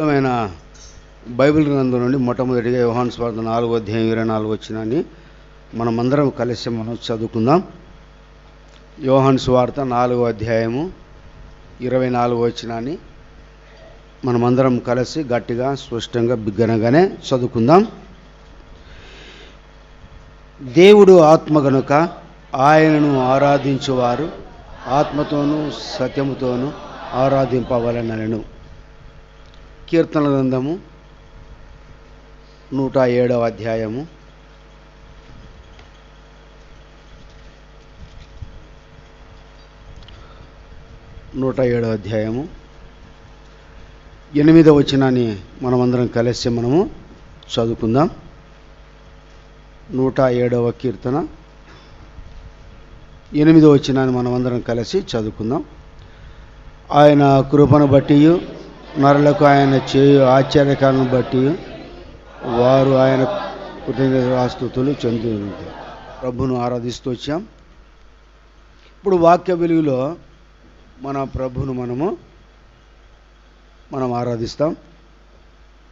అద్భుతమైన బైబిల్ గ్రంథం నుండి మొట్టమొదటిగా యోహాను సువార్త 4వ అధ్యాయం 24 వచనాన్ని మనమందరం కలిసి మనం చదువుకుందాం. యోహాను సువార్త 4వ అధ్యాయము 24 వచనాన్ని మనమందరం కలిసి గట్టిగా స్పష్టంగా బిగ్గరగానే చదువుకుందాం. దేవుడు ఆత్మ గనుక ఆయనను ఆరాధించువారు ఆత్మతోనూ సత్యముతోనూ ఆరాధింపవలెనను. కీర్తన గ్రంథము 107వ అధ్యాయము 107వ అధ్యాయము 8వ వచనాన్ని మనమందరం కలిసి మనము చదువుకుందాం. 107వ కీర్తన 8వ వచనాన్ని మనమందరం కలిసి చదువుకుందాం. ఆయన కృపను బట్టి నరులకు ఆయన చేయు ఆశ్చర్యకాలను బట్టి వారు ఆయన కృతజ్ఞతాస్తుతులు చెందుతారు. ప్రభును ఆరాధిస్తూ వచ్చాం. ఇప్పుడు వాక్య వెలుగులో మన ప్రభును మనం ఆరాధిస్తాం.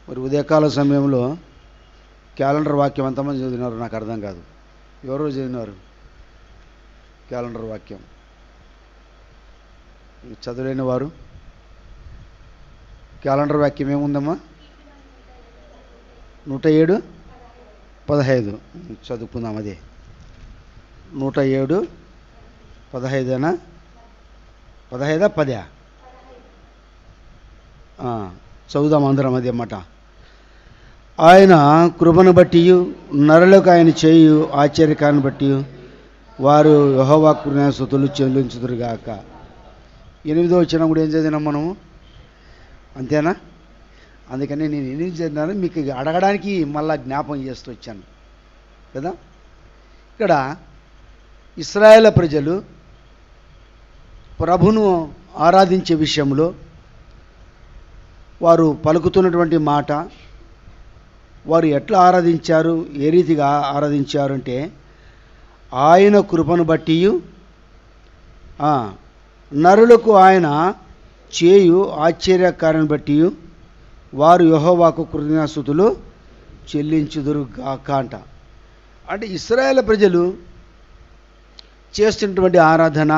మరి ఉదయకాల సమయంలో క్యాలెండర్ వాక్యం ఎంతమంది చదివినారు నాకు అర్థం కాదు. ఎవరు చదివినారు క్యాలెండర్ వాక్యం? చదవలేని వారు క్యాలెండర్ వాక్యం ఏముందమ్మా? 107:15 చదువుకుందాం. అదే 107:15 15 చదువుదాం అందరం. అదే మాట. ఆయన కృపను బట్టి నరులకు ఆయన చేయు ఆశ్చర్యకాన్ని బట్టి వారు యెహోవా కృతజ్ఞతాస్తుతులు చెల్లించుదురుగాక. 8వ వచనం కూడా ఏం చదివినాం మనము? అంతేనా? అందుకని నేను 8 చదివినాను, మీకు అడగడానికి మళ్ళా జ్ఞాపకం చేస్తూ వచ్చాను కదా. ఇక్కడ ఇశ్రాయేలు ప్రజలు ప్రభును ఆరాధించే విషయంలో వారు పలుకుతున్నటువంటి మాట, వారు ఎట్లా ఆరాధించారు, ఏ రీతిగా ఆరాధించారు అంటే, ఆయన కృపను బట్టి నరులకు ఆయన చేయు ఆశ్చర్యకార్యాన్ని బట్టి వారు యెహోవాకు కృతజ్ఞతాస్తుతులు చెల్లించుదురుగాక అంట. అంటే ఇశ్రాయేలు ప్రజలు చేస్తున్నటువంటి ఆరాధన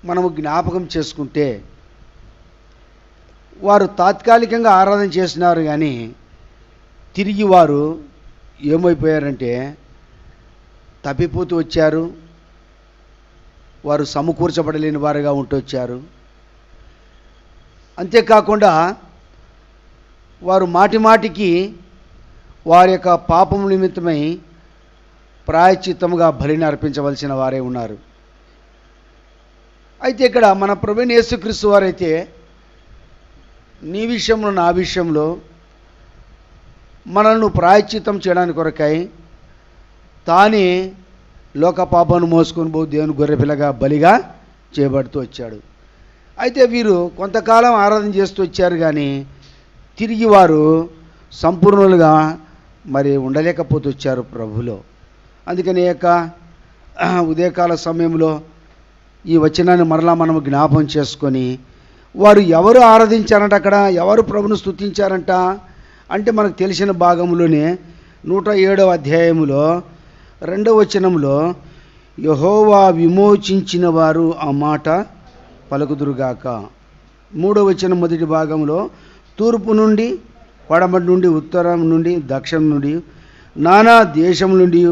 మనము జ్ఞాపకం చేసుకుంటే, వారు తాత్కాలికంగా ఆరాధన చేసినారు, కానీ తిరిగి వారు ఏమైపోయారంటే తప్పిపోతూ వచ్చారు. వారు సమకూర్చబడలేని వారుగా ఉంటూ వచ్చారు. అంతేకాకుండా వారు మాటి మాటికి వారి యొక్క పాపం నిమిత్తమై ప్రాయశ్చిత్తముగా బలిని అర్పించవలసిన వారే ఉన్నారు. అయితే ఇక్కడ మన ప్రభువైన యేసుక్రీస్తు వారైతే నీ విషయంలో నా విషయంలో మనల్ని ప్రాయశ్చిత్తం చేయడానికి కొరకై తానే లోక పాపాన్ని మోసుకొని పోయి దేవుని గొర్రెపిల్లగా బలిగా చేయబడుతూ వచ్చాడు. అయితే వీరు కొంతకాలం ఆరాధన చేస్తూ వచ్చారు, కానీ తిరిగి వారు సంపూర్ణులుగా మరి ఉండలేకపోతూ వచ్చారు ప్రభులో. అందుకని ఉదయకాల సమయంలో ఈ వచనాన్ని మరలా మనం జ్ఞాపం చేసుకొని, వారు ఎవరు ఆరాధించారంట, అక్కడ ఎవరు ప్రభును స్తుతించారంట అంటే మనకు తెలిసిన భాగంలోనే 107వ అధ్యాయములో 2వ వచనంలో యెహోవా విమోచించిన వారు ఆ మాట పలుకుదురుగాక. 3వ వచనం మొదటి భాగంలో తూర్పు నుండి పడమటి నుండి ఉత్తరం నుండి దక్షిణం నుండి నానా దేశం నుండి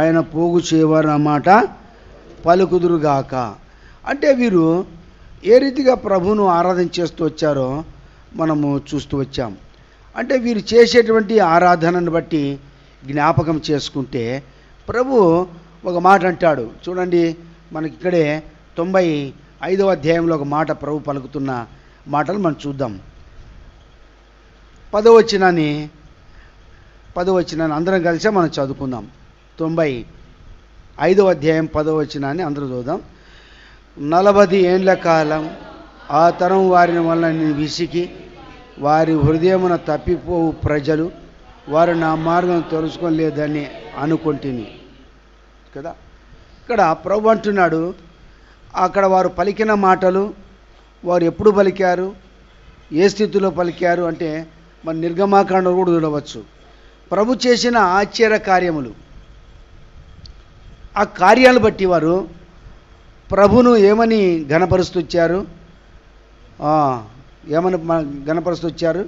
ఆయన పోగు చేయవారు ఆ మాట పలుకుదురుగాక. అంటే వీరు ఏ రీతిగా ప్రభువును ఆరాధన చేస్తూ వచ్చారో మనము చూస్తూ వచ్చాం. అంటే వీరు చేసేటువంటి ఆరాధనను బట్టి జ్ఞాపకం చేసుకుంటే ప్రభు ఒక మాట అంటాడు. చూడండి, మనకి ఇక్కడే 95వ అధ్యాయంలో ఒక మాట ప్రభు పలుకుతున్న మాటలు మనం చూద్దాం. 10వ వచనాన్ని అందరం కలిసి మనం చదువుకుందాం. 95వ అధ్యాయం 10వ వచనాన్ని అందరూ చూద్దాం. 40 ఏండ్ల కాలం ఆ తరం వారిని వల్ల నేను విసికి వారి హృదయమున తప్పిపోవు ప్రజలు వారు నా మార్గం తెలుసుకోలేదని అనుకుంటుని కదా. ఇక్కడ ప్రభు అంటున్నాడు, అక్కడ వారు పలికిన మాటలు వారు ఎప్పుడు పలికారు, ఏ స్థితిలో పలికారు అంటే మన నిర్గమాకాండం కూడా చూడవచ్చు. ప్రభు చేసిన ఆశ్చర్య కార్యములు, ఆ కార్యాలను బట్టి వారు ప్రభును ఏమని ఘనపరుస్తూ వచ్చారు, ఏమని ఘనపరుస్తూ వచ్చారు?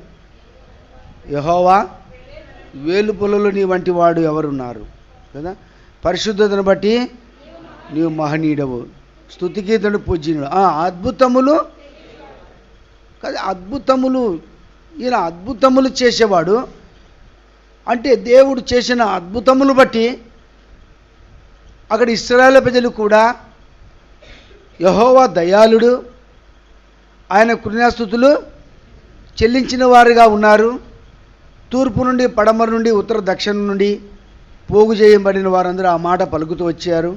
యెహోవా వేలుపులలో నీ వంటి వాడు ఎవరున్నారు కదా, పరిశుద్ధతను బట్టి నీవు మహనీయుడవు, స్తుతిగీతను పూజ్యుడు, అద్భుతములు కదా, అద్భుతములు. ఈయన అద్భుతములు చేసేవాడు అంటే దేవుడు చేసిన అద్భుతములు బట్టి అక్కడ ఇశ్రాయేలు ప్రజలు కూడా యెహోవా దయాళుడు, ఆయన కృతజ్ఞతాస్తుతులు చెల్లించిన వారుగా ఉన్నారు. తూర్పు నుండి, పడమర నుండి, ఉత్తర దక్షిణం నుండి పోగు చేయబడిన వారందరూ ఆ మాట పలుకుతూ వచ్చారు.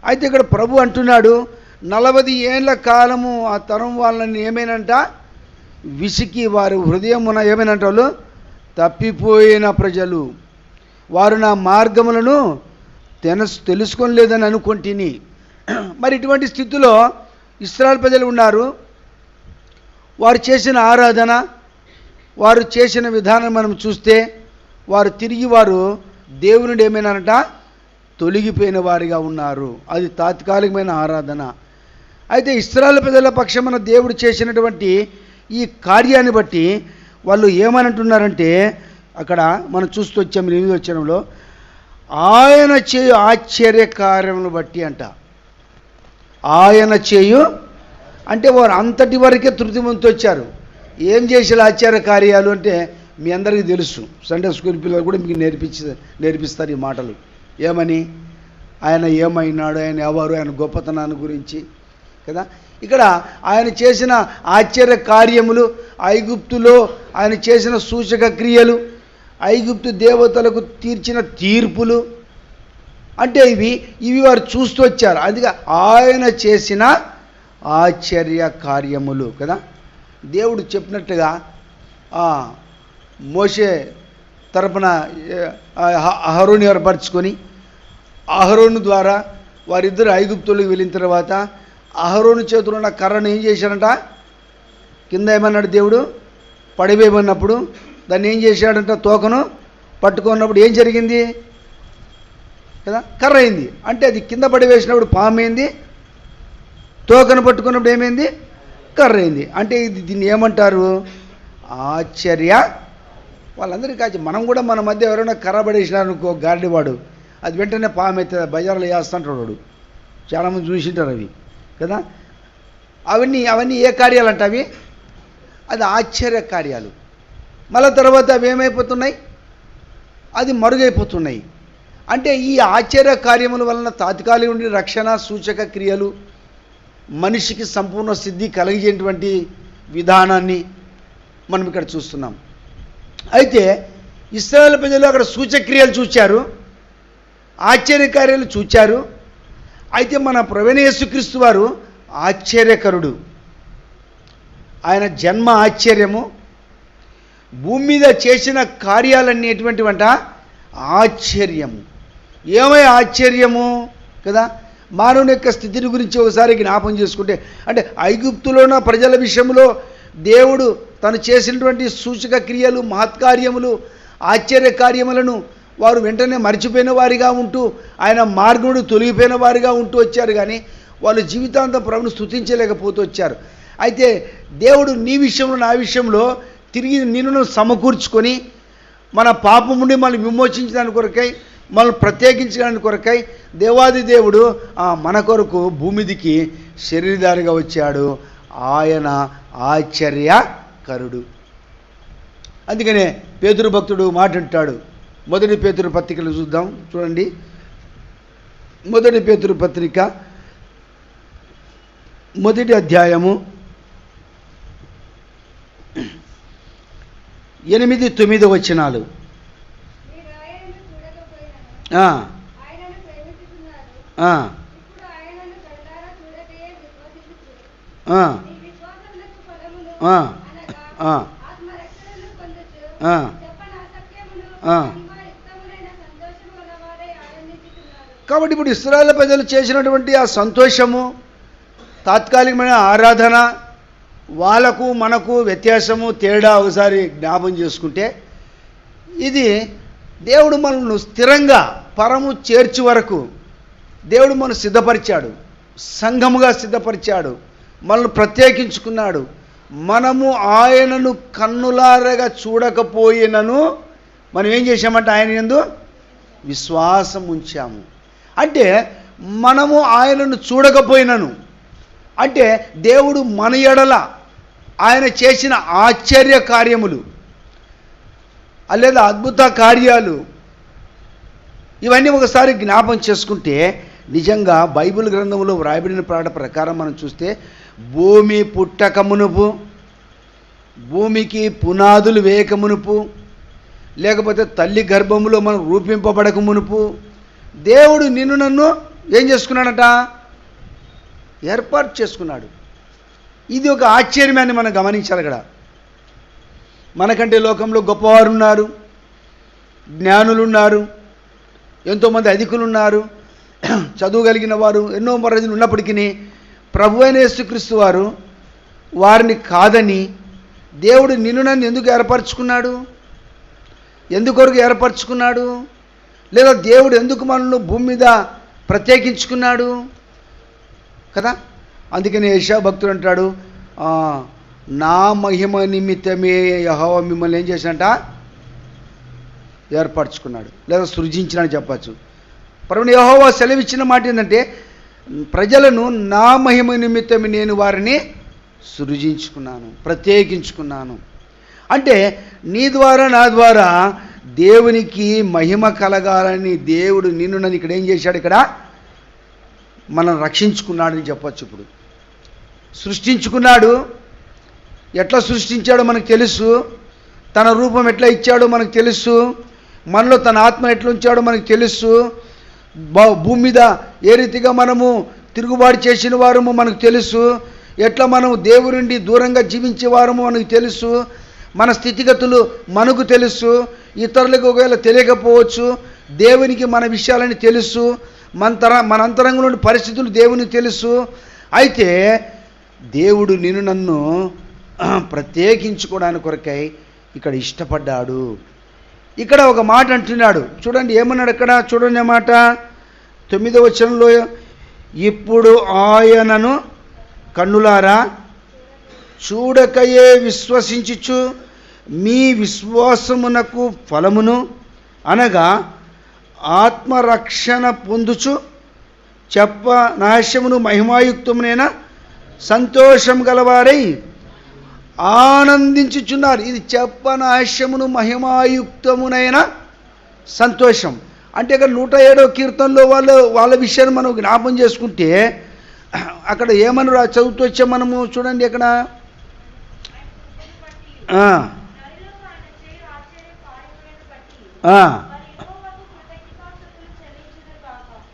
అయితే ఇక్కడ ప్రభు అంటున్నాడు, 40 ఏళ్ల కాలము ఆ తరం వాళ్ళని ఏమైనంట విసికి వారు హృదయమున ఏమైనంట వాళ్ళు తప్పిపోయిన ప్రజలు, వారు నా మార్గములను తెలుసుకోలేదని అనుకుంటుని. మరి ఇటువంటి స్థితిలో ఇశ్రాయేలు ప్రజలు ఉన్నారు. వారు చేసిన ఆరాధన, వారు చేసిన విధానం మనం చూస్తే వారు దేవుని ఏమైనారంట తొలగిపోయిన వారిగా ఉన్నారు. అది తాత్కాలికమైన ఆరాధన. అయితే ఇశ్రాయేలు ప్రజల పక్షమున దేవుడు చేసినటువంటి ఈ కార్యాన్ని బట్టి వాళ్ళు ఏమనంటున్నారంటే, అక్కడ మనం చూస్తూ వచ్చాము 8వ వచనంలో, ఆయన చేయు ఆశ్చర్య కార్యములను బట్టి అంట. ఆయన చేయు అంటే వారు అంతటి వరకే తృప్తిమంతో వచ్చారు. ఏం చేసే ఆశ్చర్య కార్యాలు అంటే మీ అందరికీ తెలుసు. సండే స్కూల్ పిల్లలు కూడా మీకు నేర్పిస్తారు ఈ మాటలు. ఏమని? ఆయన ఏమైనాడు, ఆయన ఎవరు, ఆయన గొప్పతనాన్ని గురించి కదా. ఇక్కడ ఆయన చేసిన ఆశ్చర్య కార్యములు, ఐగుప్తులో ఆయన చేసిన సూచక క్రియలు, ఐగుప్తు దేవతలకు తీర్చిన తీర్పులు, అంటే ఇవి వారు చూస్తూ వచ్చారు. అందుకే ఆయన చేసిన ఆశ్చర్య కార్యములు కదా. దేవుడు చెప్పినట్టుగా మోషే తరపున అహరోను ఏర్పరచుకొని అహరోను ద్వారా వారిద్దరు ఐగుప్తులకు వెళ్ళిన తర్వాత అహరోను చేతిలో ఉన్న కర్రను ఏం చేశాడంట, కింద ఏమన్నాడు దేవుడు, పడివేయమన్నప్పుడు దాన్ని ఏం చేశాడంట, తోకను పట్టుకున్నప్పుడు ఏం జరిగింది కదా, కర్ర అయింది. అంటే అది కింద పడివేసినప్పుడు పాము అయింది, తోకను పట్టుకున్నప్పుడు ఏమైంది, కర్ర అయింది. అంటే దీన్ని ఏమంటారు, ఆశ్చర్య. వాళ్ళందరికీ కాచి మనం కూడా మన మధ్య ఎవరైనా కర్ర పడేసినారనుకో, గాడివాడు, అది వెంటనే పాము అయితే బజార్లో వేస్తుంటాడు వాడు. చాలామంది చూసింటారు అవి కదా. అవన్నీ ఏ కార్యాలు అంటే అవి, అది ఆశ్చర్య కార్యాలు. మళ్ళీ తర్వాత అవి ఏమైపోతున్నాయి, అది మరుగైపోతున్నాయి. అంటే ఈ ఆశ్చర్య కార్యముల వలన తాత్కాలిక రక్షణ సూచక క్రియలు మనిషికి సంపూర్ణ సిద్ధి కలిగేటువంటి విధానాన్ని మనం ఇక్కడ చూస్తున్నాం. అయితే ఇశ్రాయేలు ప్రజలు అక్కడ సూచక్రియలు చూచారు, ఆశ్చర్యకార్యాలు చూచారు. అయితే మన ప్రభువైన యేసుక్రీస్తు వారు ఆశ్చర్యకరుడు. ఆయన జన్మ ఆశ్చర్యము, భూమి మీద చేసిన కార్యాలన్నీ ఎటువంటివంట, ఆశ్చర్యము. ఏమై ఆశ్చర్యము కదా. మానవుని యొక్క స్థితిని గురించి ఒకసారి జ్ఞాపం చేసుకుంటే, అంటే ఐగుప్తులో ఉన్న ప్రజల విషయంలో దేవుడు తను చేసినటువంటి సూచక క్రియలు, మహత్కార్యములు, ఆశ్చర్య కార్యములను వారు వెంటనే మర్చిపోయిన వారిగా ఉంటూ, ఆయన మార్గుడు తొలగిపోయిన వారిగా ఉంటూ వచ్చారు. కానీ వాళ్ళు జీవితాంతం ప్రభువును స్తుతించలేకపోతూ వచ్చారు. అయితే దేవుడు నీ విషయంలో, నా విషయంలో తిరిగి నిన్ను సమకూర్చుకొని మన పాపం నుండి మనం విమోచించడానికి కొరకై, మనం ప్రత్యేకించడానికి కొరకై దేవాది దేవుడు మన కొరకు భూమిదికి శరీరధారిగా వచ్చాడు. ఆయన ఆశ్చర్యకరుడు. అందుకనే పేతురు భక్తుడు మాట్లాడతాడు. మొదటి పేతురు పత్రికలు చూద్దాం, చూడండి. మొదటి పేతురు పత్రిక 1వ అధ్యాయము 8-9 వచనాలు. కాబట్టి ఇప్పుడు ఇశ్రాయేలు ప్రజలు చేసినటువంటి ఆ సంతోషము, తాత్కాలికమైన ఆరాధన, వాళ్ళకు మనకు వ్యత్యాసము తేడా ఒకసారి జ్ఞాపం చేసుకుంటే, ఇది దేవుడు మనల్ని స్థిరంగా పరము చేర్చి వరకు దేవుడు మనల్ని సిద్ధపరిచాడు, సంఘముగా సిద్ధపరిచాడు, మనల్ని ప్రత్యేకించుకున్నాడు. మనము ఆయనను కన్నులారగా చూడకపోయినను మనం ఏం చేశామంటే ఆయన యందు విశ్వాసం ఉంచాము. అంటే మనము ఆయనను చూడకపోయినను అంటే దేవుడు మన ఎడల ఆయన చేసిన ఆశ్చర్య కార్యములు లేదా అద్భుత కార్యాలు ఇవన్నీ ఒకసారి జ్ఞాపం చేసుకుంటే, నిజంగా బైబిల్ గ్రంథంలో వ్రాయబడిన పాట ప్రకారం మనం చూస్తే, భూమి పుట్టక మునుపు, భూమికి పునాదులు వేయక మునుపు, లేకపోతే తల్లి గర్భములో మనం రూపింపబడక మునుపు దేవుడు నిన్ను నన్ను ఏం చేసుకున్నాడట? ఏర్పాటు చేసుకున్నాడు. ఇది ఒక ఆశ్చర్యమని మనం గమనించాలి. ఇక్కడ మనకంటే లోకంలో గొప్పవారు ఉన్నారు, జ్ఞానులు ఉన్నారు, ఎంతోమంది అధికులు ఉన్నారు, చదువు కలిగిన వారు ఎన్నో మర్యాదలు ఉన్నప్పటికీ ప్రభువైన యేసుక్రీస్తు వారు వారిని కాదని దేవుడు నిన్ను నన్ను ఎందుకు ఏర్పరచుకున్నాడు? ఎందుకొరకు ఏర్పరచుకున్నాడు? లేదా దేవుడు ఎందుకు మనల్ని భూమి మీద ప్రత్యేకించుకున్నాడు కదా? అందుకని యెషయా భక్తుడు అంటాడు, నా మహిమ నిమిత్తమే యెహోవా మిమ్మల్ని ఏం చేసినట? ఏర్పరచుకున్నాడు, లేదా సృజించినని చెప్పచ్చు. ప్రభువైన యెహోవా సెలవిచ్చిన మాట ఏంటంటే, ప్రజలను నా మహిమ నిమిత్తమే నేను వారిని సృజించుకున్నాను, ప్రత్యేకించుకున్నాను. అంటే నీ ద్వారా నా ద్వారా దేవునికి మహిమ కలగాలని దేవుడు నిన్ను నన్ను ఇక్కడ ఏం చేశాడు? ఇక్కడ మనం రక్షించుకున్నాడని చెప్పచ్చు. ఇప్పుడు సృష్టించుకున్నాడు. ఎట్లా సృష్టించాడో మనకు తెలుసు, తన రూపం ఎట్లా ఇచ్చాడో మనకు తెలుసు, మనలో తన ఆత్మ ఎట్లా ఉంచాడో మనకు తెలుసు, భూమి మీద ఏ రీతిగా మనము తిరుగుబాటు చేసిన వారము మనకు తెలుసు, ఎట్లా మనం దేవుడి నుండి దూరంగా జీవించే వారము మనకు తెలుసు, మన స్థితిగతులు మనకు తెలుసు, ఇతరులకు ఒకవేళ తెలియకపోవచ్చు, దేవునికి మన విషయాలని తెలుసు, మన అంతరంగంలోని పరిస్థితులు దేవునికి తెలుసు. అయితే దేవుడు నిన్ను నన్ను ప్రత్యేకించుకోవడానికి కొరకై ఇక్కడ ఇష్టపడ్డాడు. ఇక్కడ ఒక మాట అంటున్నాడు చూడండి, ఏమన్నాడు అక్కడ? చూడండి ఆ మాట 9వ వచనంలో, ఇప్పుడు ఆయనను కన్నులారా చూడకయే విశ్వసించుచు మీ విశ్వాసమునకు ఫలమును అనగా ఆత్మరక్షణ పొందుచు చెప్ప నాశమును మహిమాయుక్తమునైన సంతోషం గలవారై ఆనందించుచున్నారు. ఇది చెప్పనాశమును మహిమాయుక్తమునైన సంతోషం అంటే ఇక్కడ 107వ కీర్తనలో వాళ్ళ విషయాన్ని మనం జ్ఞాపం చేసుకుంటే అక్కడ ఏమని చదువుతూ వచ్చాం మనము? చూడండి అక్కడ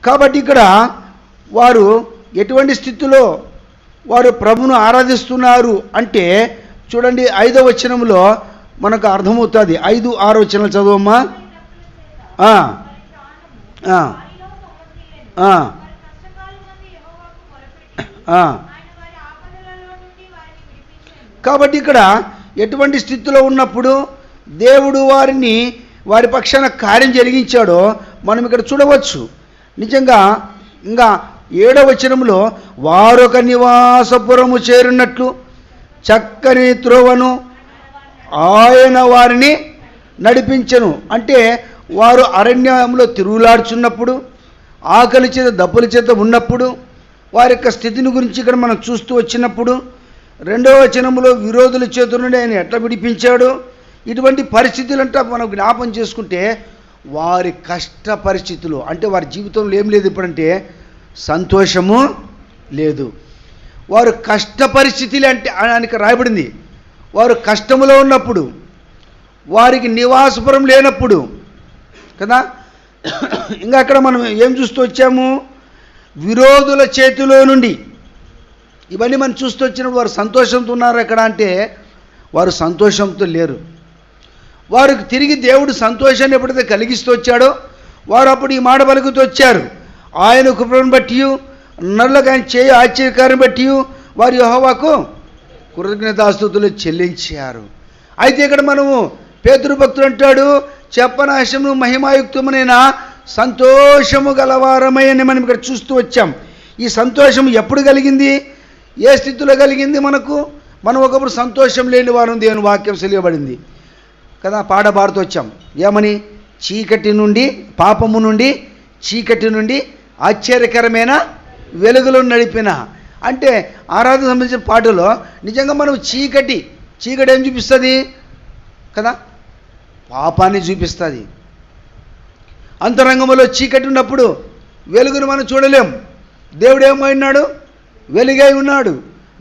కాబట్టి ఇక్కడ వారు ఎటువంటి స్థితిలో వారు ప్రభును ఆరాధిస్తున్నారు అంటే చూడండి 5వ వచనంలో మనకు అర్థమవుతుంది. 5, 6 వచనాలు చదవమ్మా. కాబట్టి ఇక్కడ ఎటువంటి స్థితిలో ఉన్నప్పుడు దేవుడు వారి పక్షాన కార్యం జరిగించాడో మనం ఇక్కడ చూడవచ్చు. నిజంగా ఇంకా 7వ వచనంలో వారొక నివాసపురము చేరున్నట్లు చక్కని త్రోవను ఆయన వారిని నడిపించెను. అంటే వారు అరణ్యంలో తిరుగులాడుచున్నప్పుడు, ఆకలి చేత దప్పుల చేత ఉన్నప్పుడు, వారి యొక్క స్థితిని గురించి ఇక్కడ మనం చూస్తూ వచ్చినప్పుడు 2వ వచనంలో విరోధుల చేత నుండి ఆయన ఎట్లా విడిపించాడు, ఇటువంటి పరిస్థితులంతా మనం జ్ఞాపం చేసుకుంటే వారి కష్ట పరిస్థితులు అంటే వారి జీవితంలో ఏం లేదు ఇప్పుడంటే సంతోషము లేదు. వారు కష్ట పరిస్థితులు అంటే ఆయనకి రాయబడింది. వారు కష్టములో ఉన్నప్పుడు, వారికి నివాసపురం లేనప్పుడు కదా. ఇంకా అక్కడ మనం ఏం చూస్తూ వచ్చాము? విరోధుల చేతిలో నుండి ఇవన్నీ మనం చూస్తూ వచ్చినప్పుడు వారు సంతోషంతో ఉన్నారు ఎక్కడ అంటే వారు సంతోషంతో లేరు. వారికి తిరిగి దేవుడు సంతోషాన్ని ఎప్పుడైతే కలిగిస్తూ వచ్చాడో వారు అప్పుడు ఈ మాట పలుకుతూ వచ్చారు, ఆయన కృపను బట్టి నరులకు ఆయన చేయ ఆశ్చర్యకారం బట్టి వారు యెహోవాకు కృతజ్ఞతాస్తుతులు చెల్లించారు. అయితే ఇక్కడ మనము పేతురు భక్తుడు అంటాడు, చెప్పనాశము మహిమాయుక్తమునైన సంతోషము గలవారమై అని మనం ఇక్కడ చూస్తూ వచ్చాం. ఈ సంతోషం ఎప్పుడు కలిగింది, ఏ స్థితిలో కలిగింది? మనం ఒకప్పుడు సంతోషం లేని వారం దేవుని వాక్యం సెలవబడింది కదా, పాడుతూ వచ్చాం. ఏమని? చీకటి నుండి, పాపము నుండి, చీకటి నుండి ఆశ్చర్యకరమైన వెలుగులో నడిపిన. అంటే ఆరాధన సంబంధించిన పాటలో నిజంగా మనం చీకటి ఏం చూపిస్తుంది కదా, పాపాన్ని చూపిస్తుంది. అంతరంగంలో చీకటి ఉన్నప్పుడు వెలుగును మనం చూడలేం. దేవుడు ఏమైనాడు? వెలుగై ఉన్నాడు.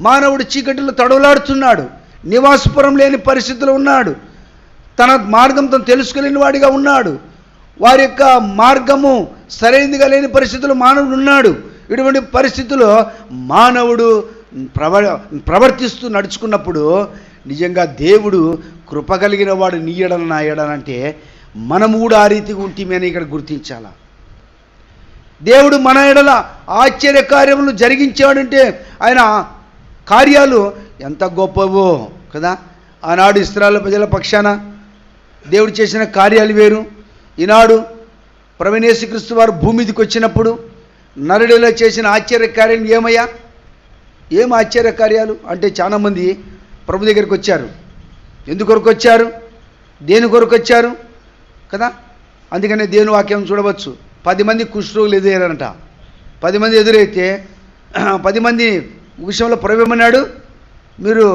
మానవుడు చీకటిలో తడవలాడుతున్నాడు, నివాసపురం లేని పరిస్థితుల్లో ఉన్నాడు, తన మార్గం తను తెలుసుకోలేని వాడిగా ఉన్నాడు, వారి యొక్క మార్గము సరైనదిగా లేని పరిస్థితుల్లో మానవుడు ఉన్నాడు. ఇటువంటి పరిస్థితుల్లో మానవుడు ప్రవర్తిస్తూ నడుచుకున్నప్పుడు నిజంగా దేవుడు కృప కలిగిన వాడు నీ ఎడల నా ఎడలంటే మనము కూడా ఆ రీతిగా ఉంటేమని ఇక్కడ గుర్తించాలా. దేవుడు మన ఎడల ఆశ్చర్య కార్యములు జరిగించాడంటే ఆయన కార్యాలు ఎంత గొప్పవో కదా. ఆనాడు ఇశ్రాయేలు ప్రజల పక్షాన దేవుడు చేసిన కార్యాలు వేరు. ఈనాడు ప్రభువైన యేసుక్రీస్తు వారు భూమి మీదకి వచ్చినప్పుడు నరుడిలో చేసిన ఆశ్చర్యకార్యం ఏమయ్యా? ఏం ఆశ్చర్యకార్యాలు అంటే చాలామంది ప్రభు దగ్గరికి వచ్చారు. ఎందుకొరకు వచ్చారు? దేని కొరకు వచ్చారు కదా. అందుకనే దేవుని వాక్యం చూడవచ్చు. 10 మంది కుష్ఠరోగులు ఎదురయ్యారంట. 10 మంది ఎదురైతే 10 మంది విషయంలో ప్రభు ఏమన్నాడు? మీరు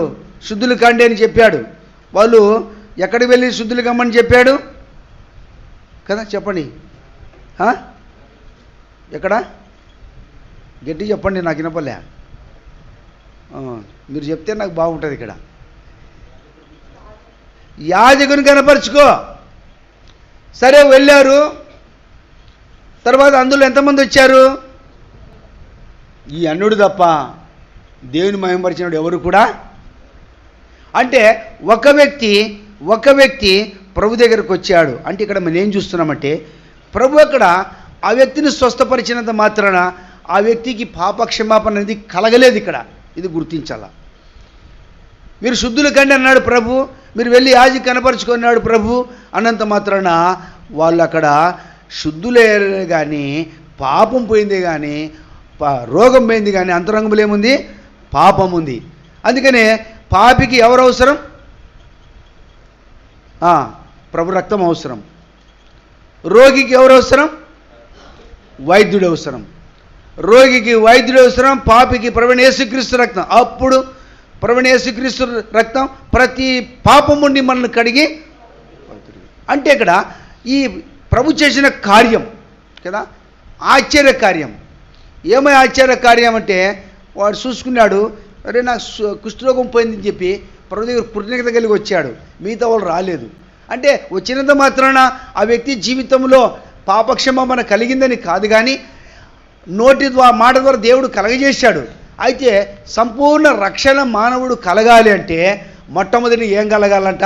శుద్ధులు కాండి అని చెప్పాడు. వాళ్ళు ఎక్కడికి వెళ్ళి శుద్ధులు కమ్మని చెప్పాడు కదా. చెప్పండి, ఎక్కడ? గట్టి చెప్పండి, నాకు వినపలే. మీరు చెప్తే నాకు బాగుంటుంది. ఇక్కడ యాజకుని కనపరుచుకో. సరే వెళ్ళారు. తర్వాత అందులో ఎంతమంది వచ్చారు? ఈ అన్నుడు తప్ప దేవుని మహిమపరిచినప్పుడు ఎవరు కూడా. అంటే ఒక వ్యక్తి ప్రభు దగ్గరకు వచ్చాడు. అంటే ఇక్కడ మనం ఏం చూస్తున్నామంటే ప్రభు అక్కడ ఆ వ్యక్తిని స్వస్థపరిచినంత మాత్రాన ఆ వ్యక్తికి పాపక్షమాపణ అనేది కలగలేదు. ఇక్కడ ఇది గుర్తించాల. మీరు శుద్ధులు కండి అన్నాడు ప్రభు, మీరు వెళ్ళి యాజి కనపరుచుకున్నాడు ప్రభు అన్నంత మాత్రాన వాళ్ళు అక్కడ శుద్ధులే కానీ పాపం పోయిందే కానీ రోగం పోయింది కానీ అంతరంగంలో ఏముంది? పాపం ఉంది. అందుకనే పాపికి ఎవరు అవసరం? ప్రభు రక్తం అవసరం. రోగికి ఎవరు అవసరం? వైద్యుడు అవసరం. రోగికి వైద్యుడు అవసరం, పాపికి ప్రభువైన యేసుక్రీస్తు రక్తం. అప్పుడు ప్రభువైన యేసుక్రీస్తు రక్తం ప్రతి పాపం నుండి మనల్ని కడిగి. అంటే ఇక్కడ ఈ ప్రభు చేసిన కార్యం కదా, ఆశ్చర్య కార్యం. ఏమై ఆశ్చర్య కార్యం అంటే వాడు చూసుకున్నాడు, అరే నాకు కుష్ఠరోగం పోయిందని చెప్పి ప్రభు దగ్గర కృతజ్ఞత కలిగి వచ్చాడు. మిగతా వాళ్ళు రాలేదు. అంటే వచ్చినంత మాత్రాన ఆ వ్యక్తి జీవితంలో పాపక్షమాపణ కలిగిందని కాదు, కానీ నోటి మాట ద్వారా దేవుడు కలగజేశాడు. అయితే సంపూర్ణ రక్షణ మానవుడు కలగాలి అంటే మొట్టమొదటి ఏం కలగాలంట?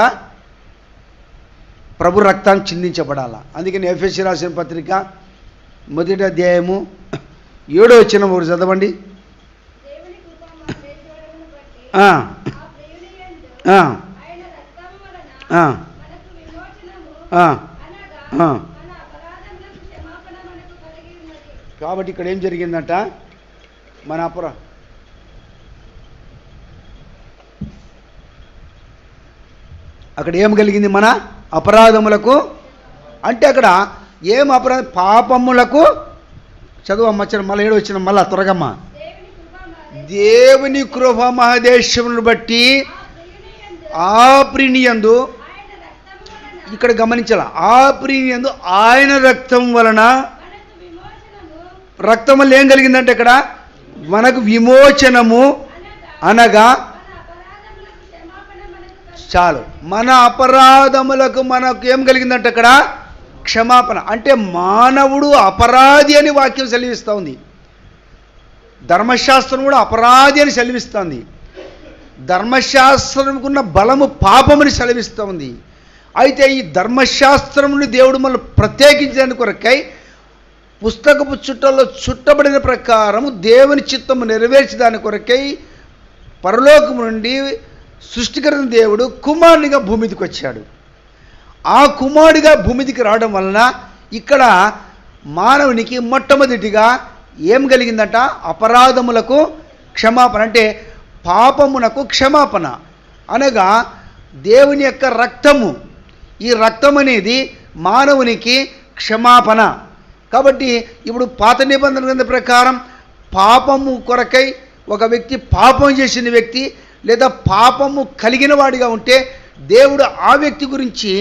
ప్రభు రక్తం చిందించబడాల. అందుకని ఎఫెసీ రాసిన పత్రిక 1వ అధ్యాయము 7వ వచనం ఒకటి చదవండి. కాబట్టి ఇక్కడ ఏం జరిగిందంట? మన అక్కడ ఏం కలిగింది? మన అపరాధములకు. అంటే అక్కడ ఏం అపరాధ? పాపములకు. చదువు అమ్మ, మళ్ళీ 7 వచ్చిన మళ్ళా త్వరగమ్మ. దేవుని కృప మహదేశమును బట్టి ఆ ప్రినియందు, ఇక్కడ గమనించాల, ఆ ప్రినియందు ఆయన రక్తం వలన. రక్తం వల్ల ఏం కలిగిందంటే ఇక్కడ మనకు విమోచనము, అనగా చాలు మన అపరాధములకు మనకు ఏం కలిగిందంటే అక్కడ క్షమాపణ. అంటే మానవుడు అపరాధి అని వాక్యం సెలవిస్తూ ఉంది. ధర్మశాస్త్రం కూడా అపరాధి అని సెలవిస్తుంది. ధర్మశాస్త్రంకున్న బలము పాపమని సెలవిస్తూ ఉంది. అయితే ఈ ధర్మశాస్త్రముని దేవుడు మనల్ని ప్రత్యేకించడానికి కొరకై పుస్తకపు చుట్టల్లో చుట్టబడిన ప్రకారము దేవుని చిత్తము నెరవేర్చడానికి కొరకై పరలోకం నుండి సృష్టికరణ దేవుడు కుమారునిగా భూమిదికి వచ్చాడు. ఆ కుమారుడిగా భూమిదికి రావడం వలన ఇక్కడ మానవునికి మొట్టమొదటిగా ఏం కలిగిందట? అపరాధములకు క్షమాపణ, అంటే పాపమునకు క్షమాపణ, అనగా దేవుని యొక్క రక్తము. ఈ రక్తం అనేది మానవునికి క్షమాపణ. కాబట్టి ఇప్పుడు పాత నిబంధన గ్రంథ ప్రకారం పాపము కొరకై ఒక వ్యక్తి పాపం చేసిన వ్యక్తి లేదా పాపము కలిగిన వాడిగా ఉంటే దేవుడు ఆ వ్యక్తి గురించి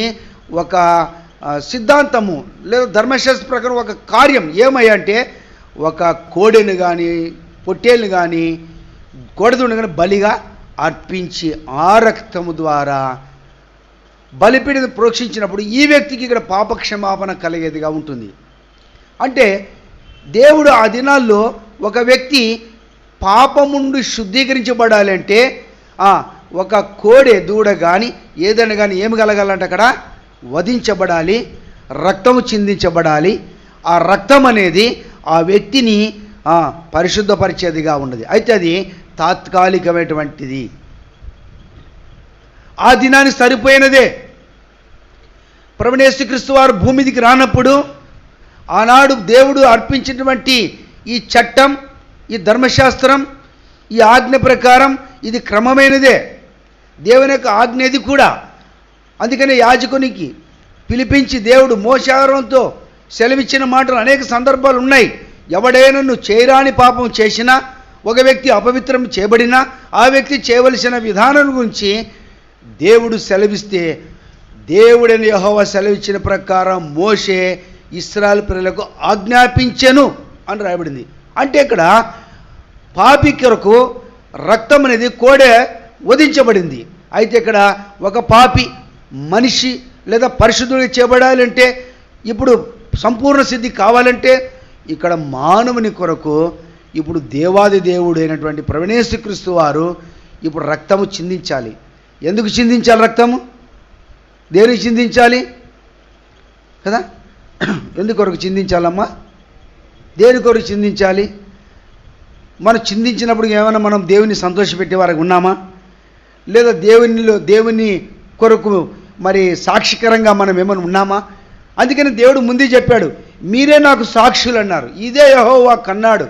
ఒక సిద్ధాంతము లేదా ధర్మశాస్త్ర ప్రకారం ఒక కార్యం ఏమయ్యంటే ఒక కోడెను కానీ పొట్టేలు కానీ కోడెదును కానీ బలిగా అర్పించి ఆ రక్తము ద్వారా బలిపీడిని ప్రోక్షించినప్పుడు ఈ వ్యక్తికి ఇక్కడ పాపక్షమాపణ కలిగేదిగా ఉంటుంది. అంటే దేవుడు ఆ దినాల్లో ఒక వ్యక్తి పాపముండి శుద్ధీకరించబడాలంటే ఒక కోడె దూడ కానీ ఏదైనా కానీ ఏమి కలగాలంటే అక్కడ వధించబడాలి, రక్తము చిందించబడాలి. ఆ రక్తం అనేది ఆ వ్యక్తిని పరిశుద్ధపరిచేదిగా ఉన్నది. అయితే అది తాత్కాలికమైనటువంటిది, ఆ దినానికి సరిపోయినదే. ప్రభువైన యేసుక్రీస్తు వారు భూమిదికి రానప్పుడు ఆనాడు దేవుడు అర్పించినటువంటి ఈ చట్టం, ఈ ధర్మశాస్త్రం, ఈ ఆజ్ఞ ప్రకారం ఇది క్రమమైనదే. దేవుని యొక్క ఆజ్ఞ ఇది కూడా. అందుకనే యాజకునికి పిలిపించి దేవుడు మోషే ఆహారంతో సెలవిచ్చిన మాటలు అనేక సందర్భాలు ఉన్నాయి. ఎవడైనా నువ్వు చేయరాని పాపం చేసినా, ఒక వ్యక్తి అపవిత్రం చేయబడినా ఆ వ్యక్తి చేయవలసిన విధానం గురించి దేవుడు సెలవిస్తే దేవుడైన యెహోవా సెలవిచ్చిన ప్రకారం మోషే ఇశ్రాయేలు ప్రజలకు ఆజ్ఞాపించెను అని రాయబడింది. అంటే ఇక్కడ పాపి కొరకు రక్తం అనేది కోడె వధించబడింది. అయితే ఇక్కడ ఒక పాపి మనిషి లేదా పరిశుద్ధుడిగా చేయబడాలంటే, ఇప్పుడు సంపూర్ణ సిద్ధి కావాలంటే ఇక్కడ మానవుని కొరకు ఇప్పుడు దేవాది దేవుడు అయినటువంటి ప్రభువైన యేసుక్రీస్తు వారు ఇప్పుడు రక్తము చిందించాలి. ఎందుకు చిందించాలి? రక్తము దేనికి చిందించాలి కదా? ఎందుకు కొరకు చిందించాలమ్మా? దేని కొరకు చిందించాలి? మనం చిందించినప్పుడు ఏమైనా మనం దేవుని సంతోషపెట్టే వారికి ఉన్నామా? లేదా దేవుని కొరకు మరి సాక్షికరంగా మనం ఏమైనా ఉన్నామా? అందుకని దేవుడు ముందే చెప్పాడు, మీరే నాకు సాక్షులు అన్నారు. ఇదే యెహోవా కన్నాడు,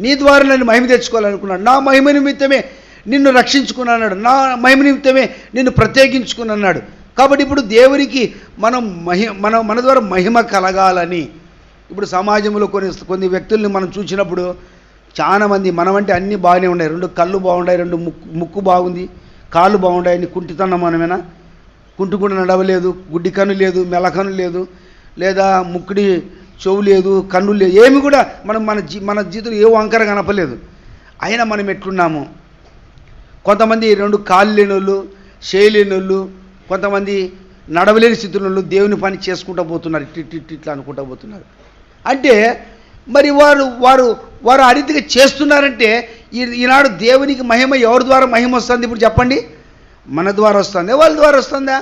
నీ ద్వారా నేను మహిమ తెచ్చుకోవాలనుకున్నాడు, నా మహిమ నిమిత్తమే నిన్ను రక్షించుకున్నాడు, నా మహిమ నిమిత్తమే నిన్ను ప్రత్యేకించుకున్నాడు. కాబట్టి ఇప్పుడు దేవునికి మన ద్వారా మహిమ కలగాలని ఇప్పుడు సమాజంలో కొన్ని వ్యక్తుల్ని మనం చూసినప్పుడు చాలామంది మనమంటే అన్నీ బాగానే ఉన్నాయి, 2 కళ్ళు బాగున్నాయి, 2 ముక్కు బాగుంది, కాళ్ళు బాగున్నాయి, అన్ని కుంటితనం మనమేనా? కుంటుకుండా నడవలేదు, గుడ్డి కన్ను లేదు, మెలకన్ను లేదు, లేదా ముక్కుడి చెవు లేదు, కన్ను లేదు, ఏమి కూడా మన జీవితంలో ఏ వంకర కనపలేదు. అయినా మనం ఎట్లున్నాము? కొంతమంది 2 కాళ్ళు లేని వాళ్ళు, చేయలేని వాళ్ళు, కొంతమంది నడవలేని స్థితిలో దేవుని పని చేసుకుంటూ పోతున్నారు, ఇట్లా అనుకుంటూ పోతున్నారు. అంటే మరి వారు ఆ రీతిగా చేస్తున్నారంటే ఈనాడు దేవునికి మహిమ ఎవరి ద్వారా మహిమ వస్తుంది? ఇప్పుడు చెప్పండి, మన ద్వారా వస్తుందా, వాళ్ళ ద్వారా వస్తుందా?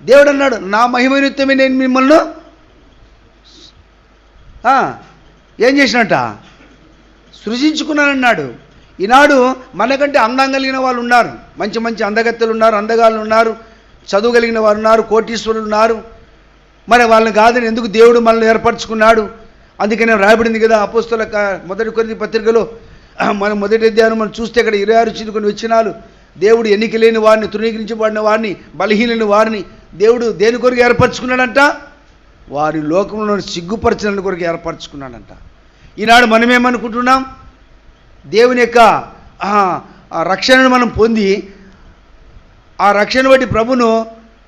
దేవుడు అన్నాడు, నా మహిమ నిమిత్తమే నేను మిమ్మల్ని ఏం చేసినట్ట సృజించుకున్నానన్నాడు. ఈనాడు మనకంటే అందం కలిగిన వాళ్ళు ఉన్నారు, మంచి మంచి అందగత్తెలు ఉన్నారు, అందగాళ్ళు ఉన్నారు, చదువు కలిగిన వారు ఉన్నారు, కోటీశ్వరులు ఉన్నారు. మరి వాళ్ళని కాదని ఎందుకు దేవుడు మనల్ని ఏర్పరచుకున్నాడు? అందుకనే రాయబడింది కదా అపోస్తల మొదటి కొరింథీ పత్రికలో, మనం మొదటి అధ్యాయం మనం చూస్తే ఇక్కడ 26 చినుకొని వచనాలు, దేవుడు ఎన్నిక లేని వారిని, తృణీకరించబడిన వారిని, బలహీనని వారిని దేవుడు దేని కొరకు ఏర్పరచుకున్నాడంట? వారి లోకంలో సిగ్గుపరచడానికి కొరకు ఏర్పరచుకున్నాడంట. ఈనాడు మనమేమనుకుంటున్నాం? దేవుని యొక్క రక్షణను మనం పొంది ఆ రక్షణ బట్టి ప్రభును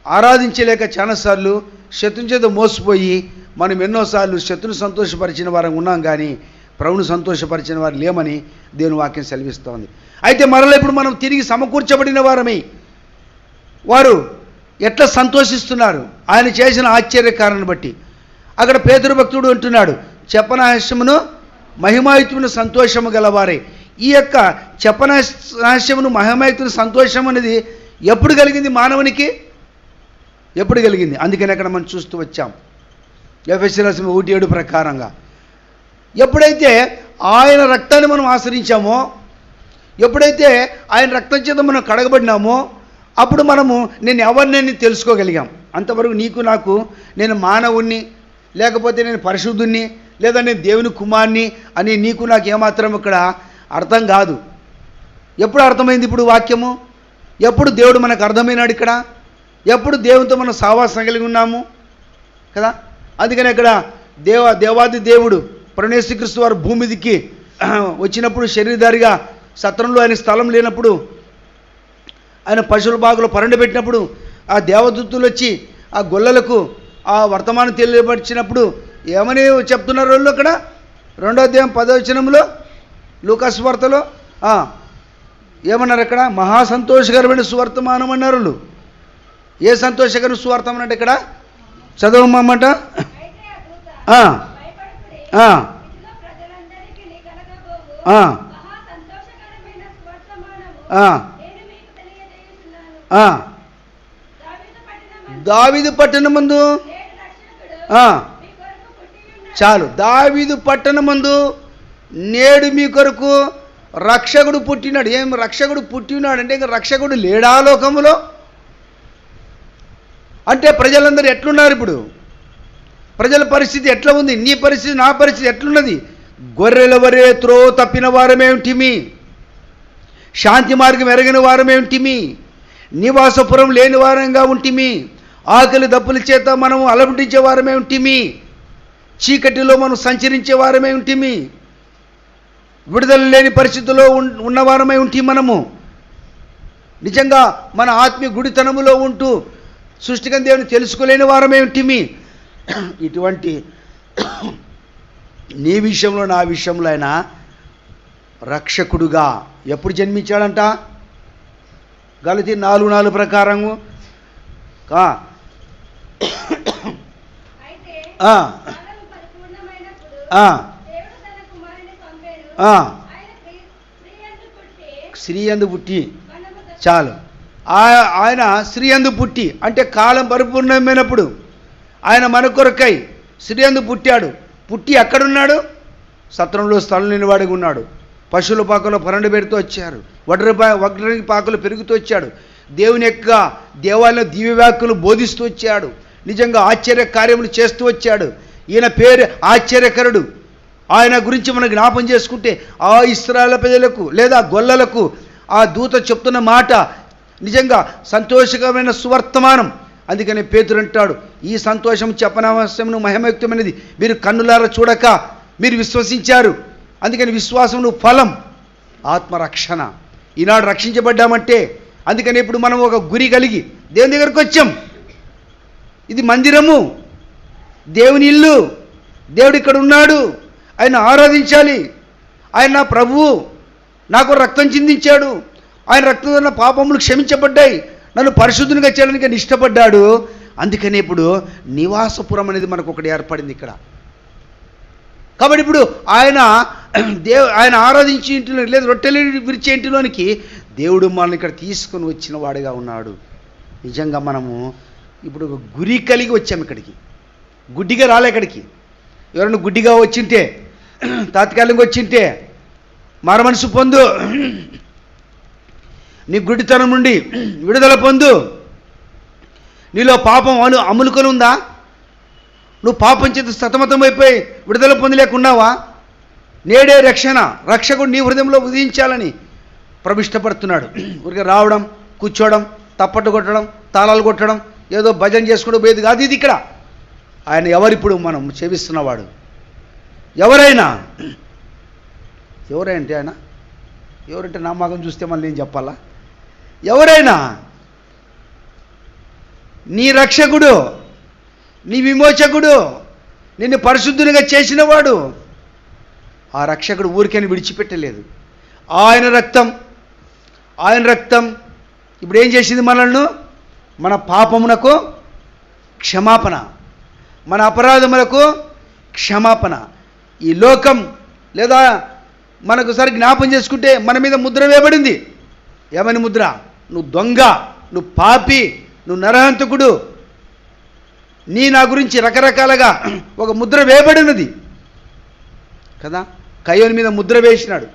ఆరాధించలేక చాలాసార్లు శత్రుని చేత మోసపోయి మనం ఎన్నోసార్లు శత్రుని సంతోషపరిచిన వారం ఉన్నాం, కానీ ప్రభుని సంతోషపరిచిన వారు లేమని దేవుని వాక్యం సెలవిస్తోంది. అయితే మరలా ఇప్పుడు మనం తిరిగి సమకూర్చబడిన వారమై వారు ఎట్లా సంతోషిస్తున్నారు ఆయన చేసిన ఆశ్చర్యకారాన్ని బట్టి. అక్కడ పేతురు భక్తుడు అంటున్నాడు, చెప్పనాశమును మహిమాయుతమును సంతోషము గలవారే. ఈ యొక్క చెప్పనాశమును మహిమాయుతమును సంతోషం అనేది ఎప్పుడు కలిగింది మానవునికి? ఎప్పుడు కలిగింది? అందుకని అక్కడ మనం చూస్తూ వచ్చాం ఎఫెసీ రాసిన 1:7 ప్రకారంగా. ఎప్పుడైతే ఆయన రక్తాన్ని మనం ఆశ్రయించామో, ఎప్పుడైతే ఆయన రక్తం చేత మనం కడగబడినామో అప్పుడు మనము నేను ఎవరిని తెలుసుకోగలిగాం. అంతవరకు నీకు నాకు నేను మానవుణ్ణి, లేకపోతే నేను పరిశుద్ధుణ్ణి, లేదా నేను దేవుని కుమార్ని అని నీకు నాకు ఏమాత్రం ఇక్కడ అర్థం కాదు. ఎప్పుడు అర్థమైంది ఇప్పుడు వాక్యము? ఎప్పుడు దేవుడు మనకు అర్థమైనాడు ఇక్కడ? ఎప్పుడు దేవునితో మనం సావాసం కలిగి ఉన్నాము కదా. అందుకని ఇక్కడ దేవాది దేవుడు పరమేశ్వరక్రీస్తు వారు భూమి మీదికి వచ్చినప్పుడు శరీరధారిగా సత్రంలో ఆయన స్థలం లేనప్పుడు ఆయన పశువుల బాగులో పరండబెట్టినప్పుడు ఆ దేవదూతులు వచ్చి ఆ గొల్లలకు ఆ వర్తమానం తెలియపరిచినప్పుడు ఏమని చెప్తున్నారు వాళ్ళు అక్కడ? 2వ అధ్యాయం 10వ వచనంలో లూకాసు వార్తలో ఏమన్నారు అక్కడ? మహా సంతోషకరమైన సువర్తమానం అన్నారు వాళ్ళు. ఏ సంతోషకరమైన సువార్తమానం అంటే ఇక్కడ చదవమాట దావీదు పట్టణమందు చాలు. దావీదు పట్టణమందు నేడు మీ కొరకు రక్షకుడు పుట్టినాడు. ఏం రక్షకుడు పుట్టినాడు అంటే ఇంకా రక్షకుడు లేడా లోకములో? అంటే ప్రజలందరూ ఎట్లున్నారు ఇప్పుడు? ప్రజల పరిస్థితి ఎట్లా ఉంది? నీ పరిస్థితి నా పరిస్థితి ఎట్లున్నది? గొర్రెల వరే త్రో తప్పిన వారమేమిటిమి, శాంతి మార్గం ఎరగిన వారమేమిటిమి, నివాసపురం లేని వారంగా ఉంటిమి, ఆకలి దప్పుల చేత మనం అలమటించే వారమేమిటిమి, చీకటిలో మనం సంచరించే వారమే ఉంటిమి, విడుదల లేని పరిస్థితుల్లో ఉన్నవారమై ఉంటి మనము. నిజంగా మన ఆత్మీయ గుడితనములో ఉంటూ సృష్టికర్త దేవుని తెలుసుకోలేని వారమే ఉంటిమి. ఇటువంటి నీ విషయంలో నా విషయంలో ఆయన రక్షకుడుగా ఎప్పుడు జన్మించాడంట? గలతీ 4:4 ప్రకారము స్త్రీ యందు పుట్టి చాలు. ఆయన స్త్రీ యందు పుట్టి అంటే కాలం పరిపూర్ణమైనప్పుడు ఆయన మన కొరకై స్త్రీ యందు పుట్టాడు. పుట్టి ఎక్కడున్నాడు? సత్రంలో స్థలం లేనివాడిగా ఉన్నాడు. పశువుల పాకలో పరండు పెడుతూ వచ్చారు. వడ్రంగి పాకలు పెరుగుతూ వచ్చాడు. దేవుని యొక్క దేవాలయం దివ్యవాక్యులు బోధిస్తూ వచ్చాడు. నిజంగా ఆశ్చర్య కార్యములు చేస్తూ వచ్చాడు. ఈయన పేరు ఆశ్చర్యకరుడు. ఆయన గురించి మనం జ్ఞాపం చేసుకుంటే ఆ ఇశ్రాయేలు ప్రజలకు లేదా గొల్లలకు ఆ దూత చెప్తున్న మాట నిజంగా సంతోషకరమైన సువర్తమానం. అందుకని పేతురు అంటాడు, ఈ సంతోషం చెప్పనవసరము మహిమయుక్తమైనది, మీరు కన్నులారా చూడక మీరు విశ్వసించారు. అందుకని విశ్వాసమును ఫలం ఆత్మరక్షణ. ఈనాడు రక్షించబడ్డామంటే అందుకని ఇప్పుడు మనం ఒక గురి కలిగి దేవుని దగ్గరికి వచ్చాం. ఇది మందిరము, దేవుని ఇల్లు, దేవుడు ఇక్కడ ఉన్నాడు, ఆయన ఆరాధించాలి. ఆయన నా ప్రభువు, నాకు రక్తం చిందించాడు, ఆయన రక్తం వలన పాపములు క్షమించబడ్డాయి, నన్ను పరిశుద్ధునిగా చేయడానికి ఆయన ఇష్టపడ్డాడు. అందుకని ఇప్పుడు నివాసపురం అనేది మనకు ఒకటి ఏర్పడింది ఇక్కడ. కాబట్టి ఇప్పుడు ఆయన ఆరాధించే ఇంటిలో లేదా రొట్టెలు విరిచే ఇంటిలోనికి దేవుడు మనల్ని ఇక్కడ తీసుకొని వచ్చిన వాడిగా ఉన్నాడు. నిజంగా మనము ఇప్పుడు ఒక గురి కలిగి వచ్చాము ఇక్కడికి. గుడ్డిగా రాలే ఇక్కడికి. ఎవరైనా గుడ్డిగా వచ్చింటే, తాత్కాలికంగా వచ్చింటే మారమనసు పొందు, నీ గుడ్డితనం నుండి విడుదల పొందు. నీలో పాపం అములుకొని ఉందా? నువ్వు పాపం చేత సతమతం అయిపోయి విడుదల పొందలేకున్నావా? నేడే రక్షకుడు నీ హృదయంలో ఉదయించాలని ప్రభు ఇష్టపడుతున్నాడు. ఊరికే రావడం, కూర్చోవడం, తప్పట్టు కొట్టడం, తాళాలు కొట్టడం, ఏదో భజన చేసుకోవడం పోయేది కాదు ఇది. ఇక్కడ ఆయన ఎవరిప్పుడు మనం సేవిస్తున్నవాడు. ఎవరైనా ఆయన ఎవరంటే నా మగం చూస్తే మళ్ళీ నేను చెప్పాలా? ఎవరైనా నీ రక్షకుడు, నీ విమోచకుడు, నిన్ను పరిశుద్ధునిగా చేసినవాడు. ఆ రక్షకుడు ఊరికని విడిచిపెట్టలేదు. ఆయన రక్తం ఇప్పుడు ఏం చేసింది? మనల్ని మన పాపమునకు క్షమాపణ, మన అపరాధములకు క్షమాపణ. ఈ లోకం లేదా మనకు సరి జ్ఞాపం చేసుకుంటే మన మీద ముద్ర వేయబడింది. ఏమని ముద్ర? నువ్వు దొంగ, నువ్వు పాపి, నువ్వు నరహంతకుడు, నా గురించి రకరకాలుగా ఒక ముద్ర వేయబడినది కదా. కయ్యోని మీద ముద్ర వేసినాడు.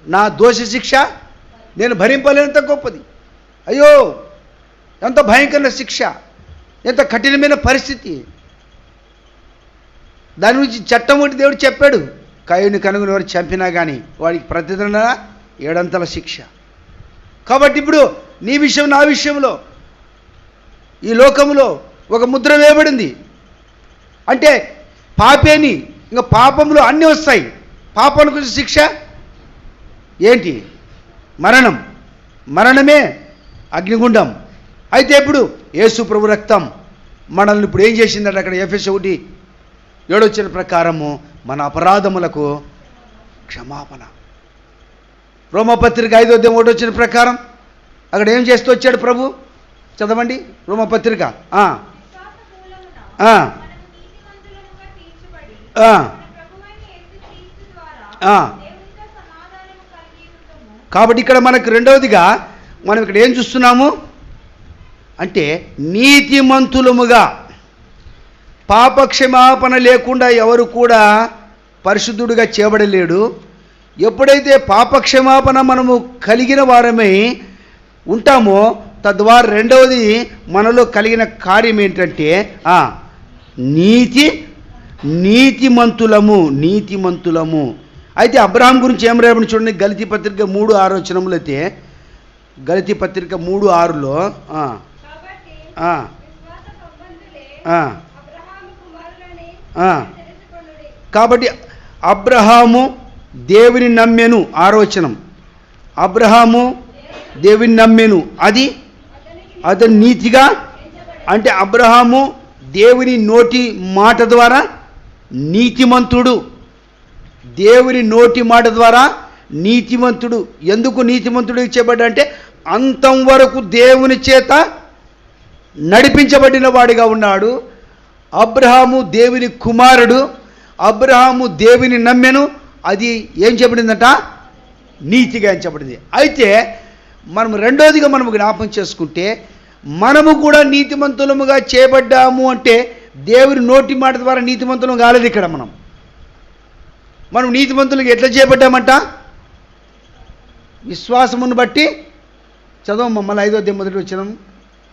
నా దోష శిక్ష నేను భరింపలేనంత గొప్పది. అయ్యో ఎంత భయంకరమైన శిక్ష, ఎంత కఠినమైన పరిస్థితి. దాని గురించి చట్టం ఒకటి దేవుడు చెప్పాడు, కయ్యూని కనుగొని ఎవరు చంపినా కానీ వాడికి ప్రతిదండన 7 అంతల శిక్ష. కాబట్టి ఇప్పుడు నీ విషయం నా విషయంలో ఈ లోకంలో ఒక ముద్ర వేయబడింది. అంటే పాపేని, ఇంకా పాపంలో అన్నీ వస్తాయి. పాపానికి వచ్చే శిక్ష ఏంటి? మరణం. మరణమే అగ్నిగుండం. అయితే ఇప్పుడు యేసు ప్రభు రక్తం మనల్ని ఇప్పుడు ఏం చేసిందంటే అక్కడ ఎఫెసీ 1:7 ప్రకారము మన అపరాధములకు క్షమాపణ. రోమపత్రిక 5:1 ప్రకారం అక్కడ ఏం చేస్తూ వచ్చాడు ప్రభు? చదవండి రోమపత్రిక. కాబట్టి ఇక్కడ మనకు రెండవదిగా మనం ఇక్కడ ఏం చూస్తున్నాము అంటే నీతిమంతులముగా, పాపక్షమాపణ లేకుండా ఎవరు కూడా పరిశుద్ధుడిగా చేయబడలేడు. ఎప్పుడైతే పాపక్షమాపణ మనము కలిగిన వారమై ఉంటామో తద్వారా రెండవది మనలో కలిగిన కార్యం ఏంటంటే నీతిమంతులము. అయితే అబ్రహాం గురించి ఏం రాయబడి చూడండి, గలతీ పత్రిక 3:6 అయితే గలతీ పత్రిక 3:6లో కాబట్టి అబ్రహాము దేవుని నమ్మెను 6 అబ్రహాము దేవుని నమ్మెను, అది అతని నీతిగా. అంటే అబ్రహాము దేవుని నోటి మాట ద్వారా నీతిమంతుడు. దేవుని నోటి మాట ద్వారా నీతిమంతుడు. ఎందుకు నీతిమంతుడు ఇచ్చేబడ్డంటే అంతం వరకు దేవుని చేత నడిపించబడిన వాడిగా ఉన్నాడు. అబ్రహాము దేవుని కుమారుడు. అబ్రహాము దేవుని నమ్మెను, అది ఏం చెప్పబడిందట? నీతిగా ఎంచబడింది. అయితే మనం రెండోదిగా మనం జ్ఞాపకం చేసుకుంటే మనము కూడా నీతిమంతులముగా చేయబడ్డాము అంటే దేవుని నోటి మాట ద్వారా నీతిమంతులం కాలేదు. ఇక్కడ మనం నీతిమంతులుగా ఎట్లా చేయబడ్డామంట? విశ్వాసమును బట్టి. చదవం మమ్మల్ని 5:1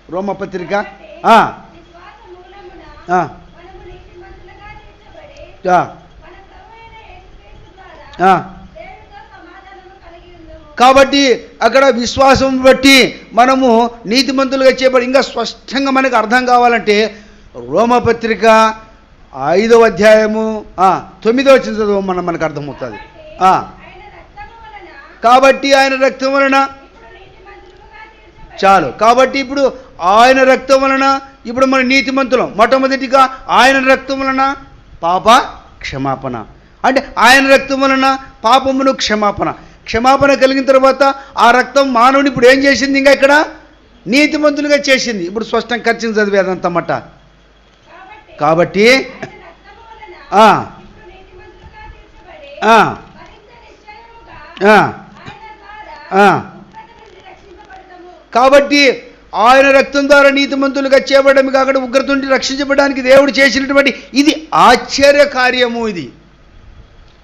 రోమపత్రిక. కాబట్టి అక్కడ విశ్వాసం బట్టి మనము నీతిమంతులుగా చేయబడి, ఇంకా స్పష్టంగా మనకు అర్థం కావాలంటే రోమపత్రిక 5:9 చదువు మనకు అర్థమవుతుంది. కాబట్టి ఆయన రక్తం వలన చాలు. కాబట్టి ఇప్పుడు ఆయన రక్తం వలన ఇప్పుడు మన నీతిమంతులం. మొట్టమొదటిగా ఆయన రక్తం వలన పాప క్షమాపణ. అంటే ఆయన రక్తం వలన పాపమును క్షమాపణ కలిగిన తర్వాత ఆ రక్తం మానవుని ఇప్పుడు ఏం చేసింది? ఇంకా ఇక్కడ నీతిమంతులుగా చేసింది. ఇప్పుడు స్పష్టం ఖర్చుని చదివేదంతమాట. కాబట్టి కాబట్టి ఆయన రక్తం ద్వారా నీతిమంతులుగా చేయబడడం కాకుండా ఉగ్రత నుండి రక్షించబడడానికి దేవుడు చేసినటువంటి ఇది ఆశ్చర్య కార్యము. ఇది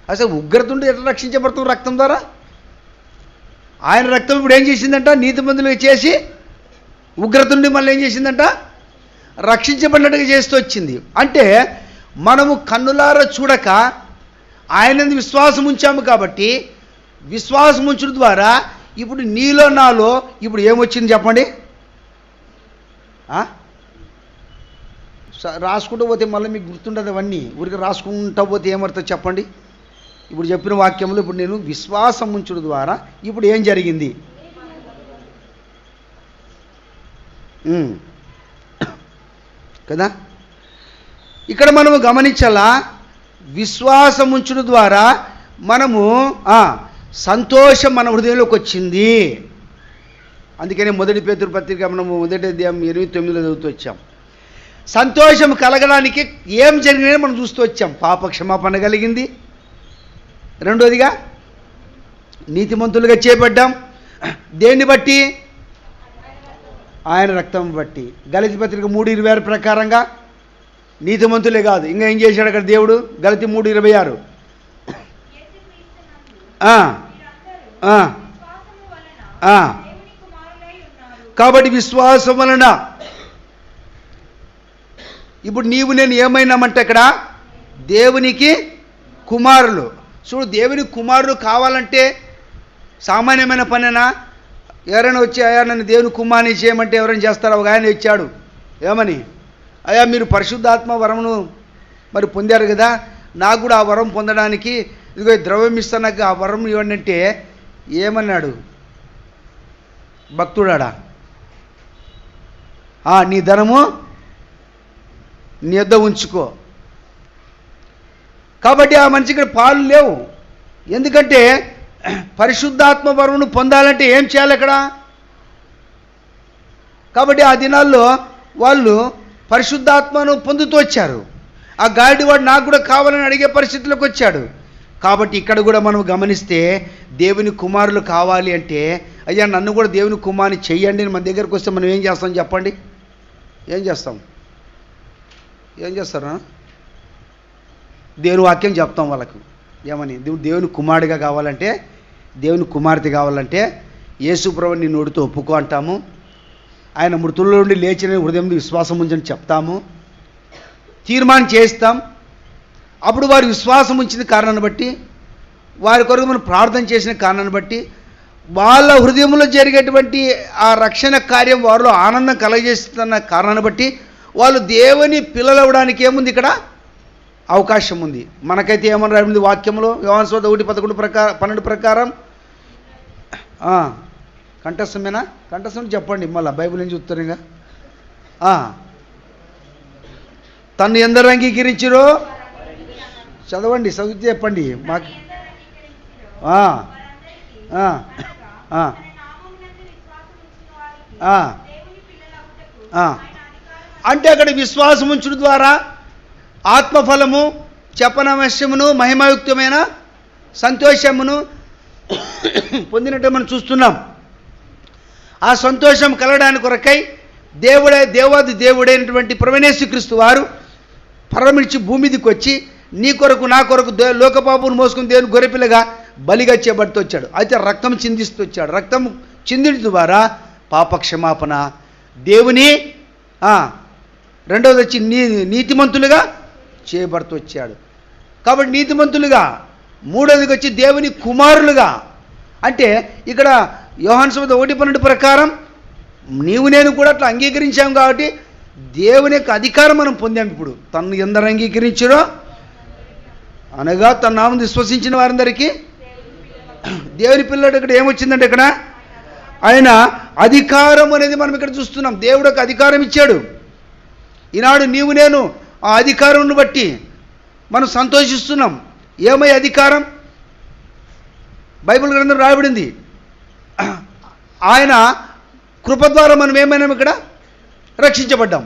అసలు ఉగ్రత నుండి ఎట్లా రక్షించబడుతుంది? రక్తం ద్వారా. ఆయన రక్తం ఇప్పుడు ఏం చేసిందంట? నీతిమంతులుగా చేసి ఉగ్రత నుండి మళ్ళీ ఏం చేసిందంట? రక్షించబడినట్టుగా చేస్తూ వచ్చింది. అంటే మనము కన్నులారా చూడక ఆయన విశ్వాసం ఉంచాము. కాబట్టి విశ్వాసం ఉంచడం ద్వారా ఇప్పుడు నీలో నాలో ఇప్పుడు ఏమొచ్చింది చెప్పండి? రాసుకుంటూ పోతే మళ్ళీ మీకు గుర్తుండదు అవన్నీ. ఊరికి రాసుకుంటూ పోతే ఏమవుతుందో చెప్పండి? ఇప్పుడు చెప్పిన వాక్యంలో ఇప్పుడు నేను విశ్వాసం ఉంచడం ద్వారా ఇప్పుడు ఏం జరిగింది కదా? ఇక్కడ మనము గమనించాలా, విశ్వాసం ఉంచడం ద్వారా మనము సంతోషం మన హృదయంలోకి వచ్చింది. అందుకనే 1 పేతురు పత్రిక మనము 1వ అధ్యాయం 8-9 చదువుతూ వచ్చాం. సంతోషం కలగడానికి ఏం జరిగిందని మనం చూస్తూ వచ్చాం. పాప క్షమాపణ కలిగింది. రెండోదిగా నీతిమంతులుగా చేయబడ్డాం. దేన్ని బట్టి? ఆయన రక్తం బట్టి. గలతీ పత్రిక 3:26 ప్రకారంగా నీతిమంతులే కాదు, ఇంకా ఏం చేశాడు అక్కడ దేవుడు? గలతీ 3:26 ఆ, ఆ. కాబట్టి విశ్వాసం వలన ఇప్పుడు నీవు నేను ఏమైనామంటే ఇక్కడ దేవునికి కుమారులు. చూడు, దేవుని కుమారులు కావాలంటే సామాన్యమైన పనేనా? ఎవరైనా వచ్చి అయ్యా నన్ను దేవుని కుమారుని చేయమంటే ఎవరైనా చేస్తారా? ఒక ఆయన ఇచ్చాడు, ఏమని, అయ్యా మీరు పరిశుద్ధాత్మ వరమును మరి పొందారు కదా, నాకు కూడా ఆ వరం పొందడానికి ఇదిగో ద్రవ్యం ఇస్తాను, నాకు ఆ వరం ఇవ్వండి అంటే ఏమన్నాడు భక్తుడాడా? నీ ధనము నీ యొద్ద ఉంచుకో. కాబట్టి ఆ మనిషికి పాలు లేవు. ఎందుకంటే పరిశుద్ధాత్మ వరమును పొందాలంటే ఏం చేయాలి అక్కడ? కాబట్టి ఆ దినాల్లో వాళ్ళు పరిశుద్ధాత్మను పొందుతూ వచ్చారు. ఆ గాడివాడు వాడు నాకు కూడా కావాలని అడిగే పరిస్థితిలోకి వచ్చాడు. కాబట్టి ఇక్కడ కూడా మనం గమనిస్తే దేవుని కుమారులు కావాలి అంటే అయ్యా నన్ను కూడా దేవుని కుమారుని చెయ్యండి అని మన దగ్గరకు వస్తే మనం ఏం చేస్తాం చెప్పండి? ఏం చేస్తాం? ఏం చేస్తారా? దేవుని వాక్యం చెప్తాం వాళ్ళకు. ఏమని? దేవుని కుమారుడిగా కావాలంటే, దేవుని కుమార్తె కావాలంటే యేసు ప్రభువుని నీ నోటితో ఒప్పుకో అంటాము. ఆయన మృతుల్లో నుండి లేచిన హృదయం విశ్వాసం ఉంచని చెప్తాము, తీర్మానం చేస్తాం. అప్పుడు వారి విశ్వాసం ఉంచిన కారణాన్ని బట్టి, వారి కొరకు మనం ప్రార్థన చేసిన కారణాన్ని బట్టి, వాళ్ళ హృదయంలో జరిగేటువంటి ఆ రక్షణ కార్యం వారిలో ఆనందం కలగజేస్తున్న కారణాన్ని బట్టి వాళ్ళు దేవుని పిల్లలవడానికి ఏముంది ఇక్కడ? అవకాశం ఉంది. మనకైతే ఏమని రాయింది వాక్యంలో? యోహాను సువార్త 1:11 ప్రకారం కంఠస్థమేనా? కంఠస్థం చెప్పండి మళ్ళీ, బైబిల్ ఏం చూస్తారు ఇంకా. తను ఎందరు అంగీకరించిరో చదవండి, చదివితే చెప్పండి మాకు. అంటే అక్కడ విశ్వాసం ఉంచడం ద్వారా ఆత్మఫలము, చెప్పనవశ్యమును, మహిమాయుక్తమైన సంతోషమును పొందినట్టు మనం చూస్తున్నాం. ఆ సంతోషం కలగడానికి కొరకై దేవాది దేవుడైనటువంటి ప్రభుయేసుక్రీస్తు వారు పరమించి భూమిదికి వచ్చి నీ కొరకు నా కొరకు లోకపాపును మోసుకుని దేవుని గొర్రెపిల్లగా బలిగా చేయబడుతూ వచ్చాడు. అయితే రక్తం చిందిస్తూ వచ్చాడు. రక్తం చిందించడం ద్వారా పాపక్షమాపణ, దేవుని రెండవది వచ్చి నీతిమంతులుగా చేయబడుతూ వచ్చాడు. కాబట్టి నీతిమంతులుగా. మూడవదికి వచ్చి దేవుని కుమారులుగా. అంటే ఇక్కడ యోహాను సువార్త 1:12 ప్రకారం నీవు నేను కూడా అట్లా అంగీకరించాం కాబట్టి దేవుని యొక్క అధికారం మనం పొందాం. ఇప్పుడు తను ఎందరు అంగీకరించారో అనగా తన నామం విశ్వసించిన వారందరికీ దేవుని పిల్లడు. ఇక్కడ ఏమొచ్చిందంటే ఇక్కడ ఆయన అధికారం అనేది మనం ఇక్కడ చూస్తున్నాం. దేవుడు ఒక అధికారం ఇచ్చాడు. ఈనాడు నీవు నేను ఆ అధికారంను బట్టి మనం సంతోషిస్తున్నాం. ఏమై అధికారం? బైబిల్ గ్రంథం రాయబడింది. ఆయన కృప ద్వారా మనం ఏమైనా ఇక్కడ రక్షించబడ్డాం.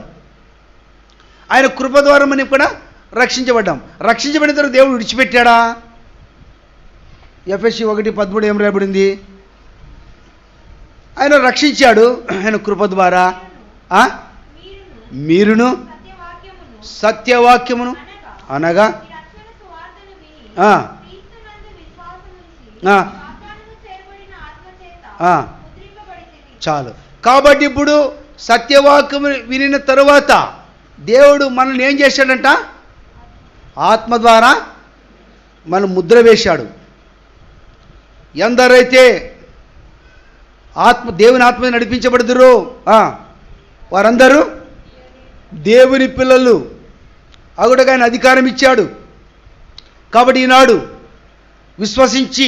ఆయన కృప ద్వారా మనం ఇక్కడ రక్షించబడ్డాం. రక్షించబడిన తర్వాత దేవుడు విడిచిపెట్టాడా? ఎఫెసీ 1:13 ఏం రాయబడింది? ఆయన రక్షించాడు. ఆయన కృప ద్వారా మీరును సత్యవాక్యమును అనగా చాలు. కాబట్టి ఇప్పుడు సత్యవాక్యం వినిన తరువాత దేవుడు మనల్ని ఏం చేశాడంట? ఆత్మ ద్వారా మనం ముద్ర వేశాడు. ఎందరైతే దేవుని ఆత్మ నడిపించబడుదురో వారందరూ దేవుని పిల్లలు అగుటకు ఆయన అధికారం ఇచ్చాడు. కాబట్టి ఈనాడు విశ్వసించి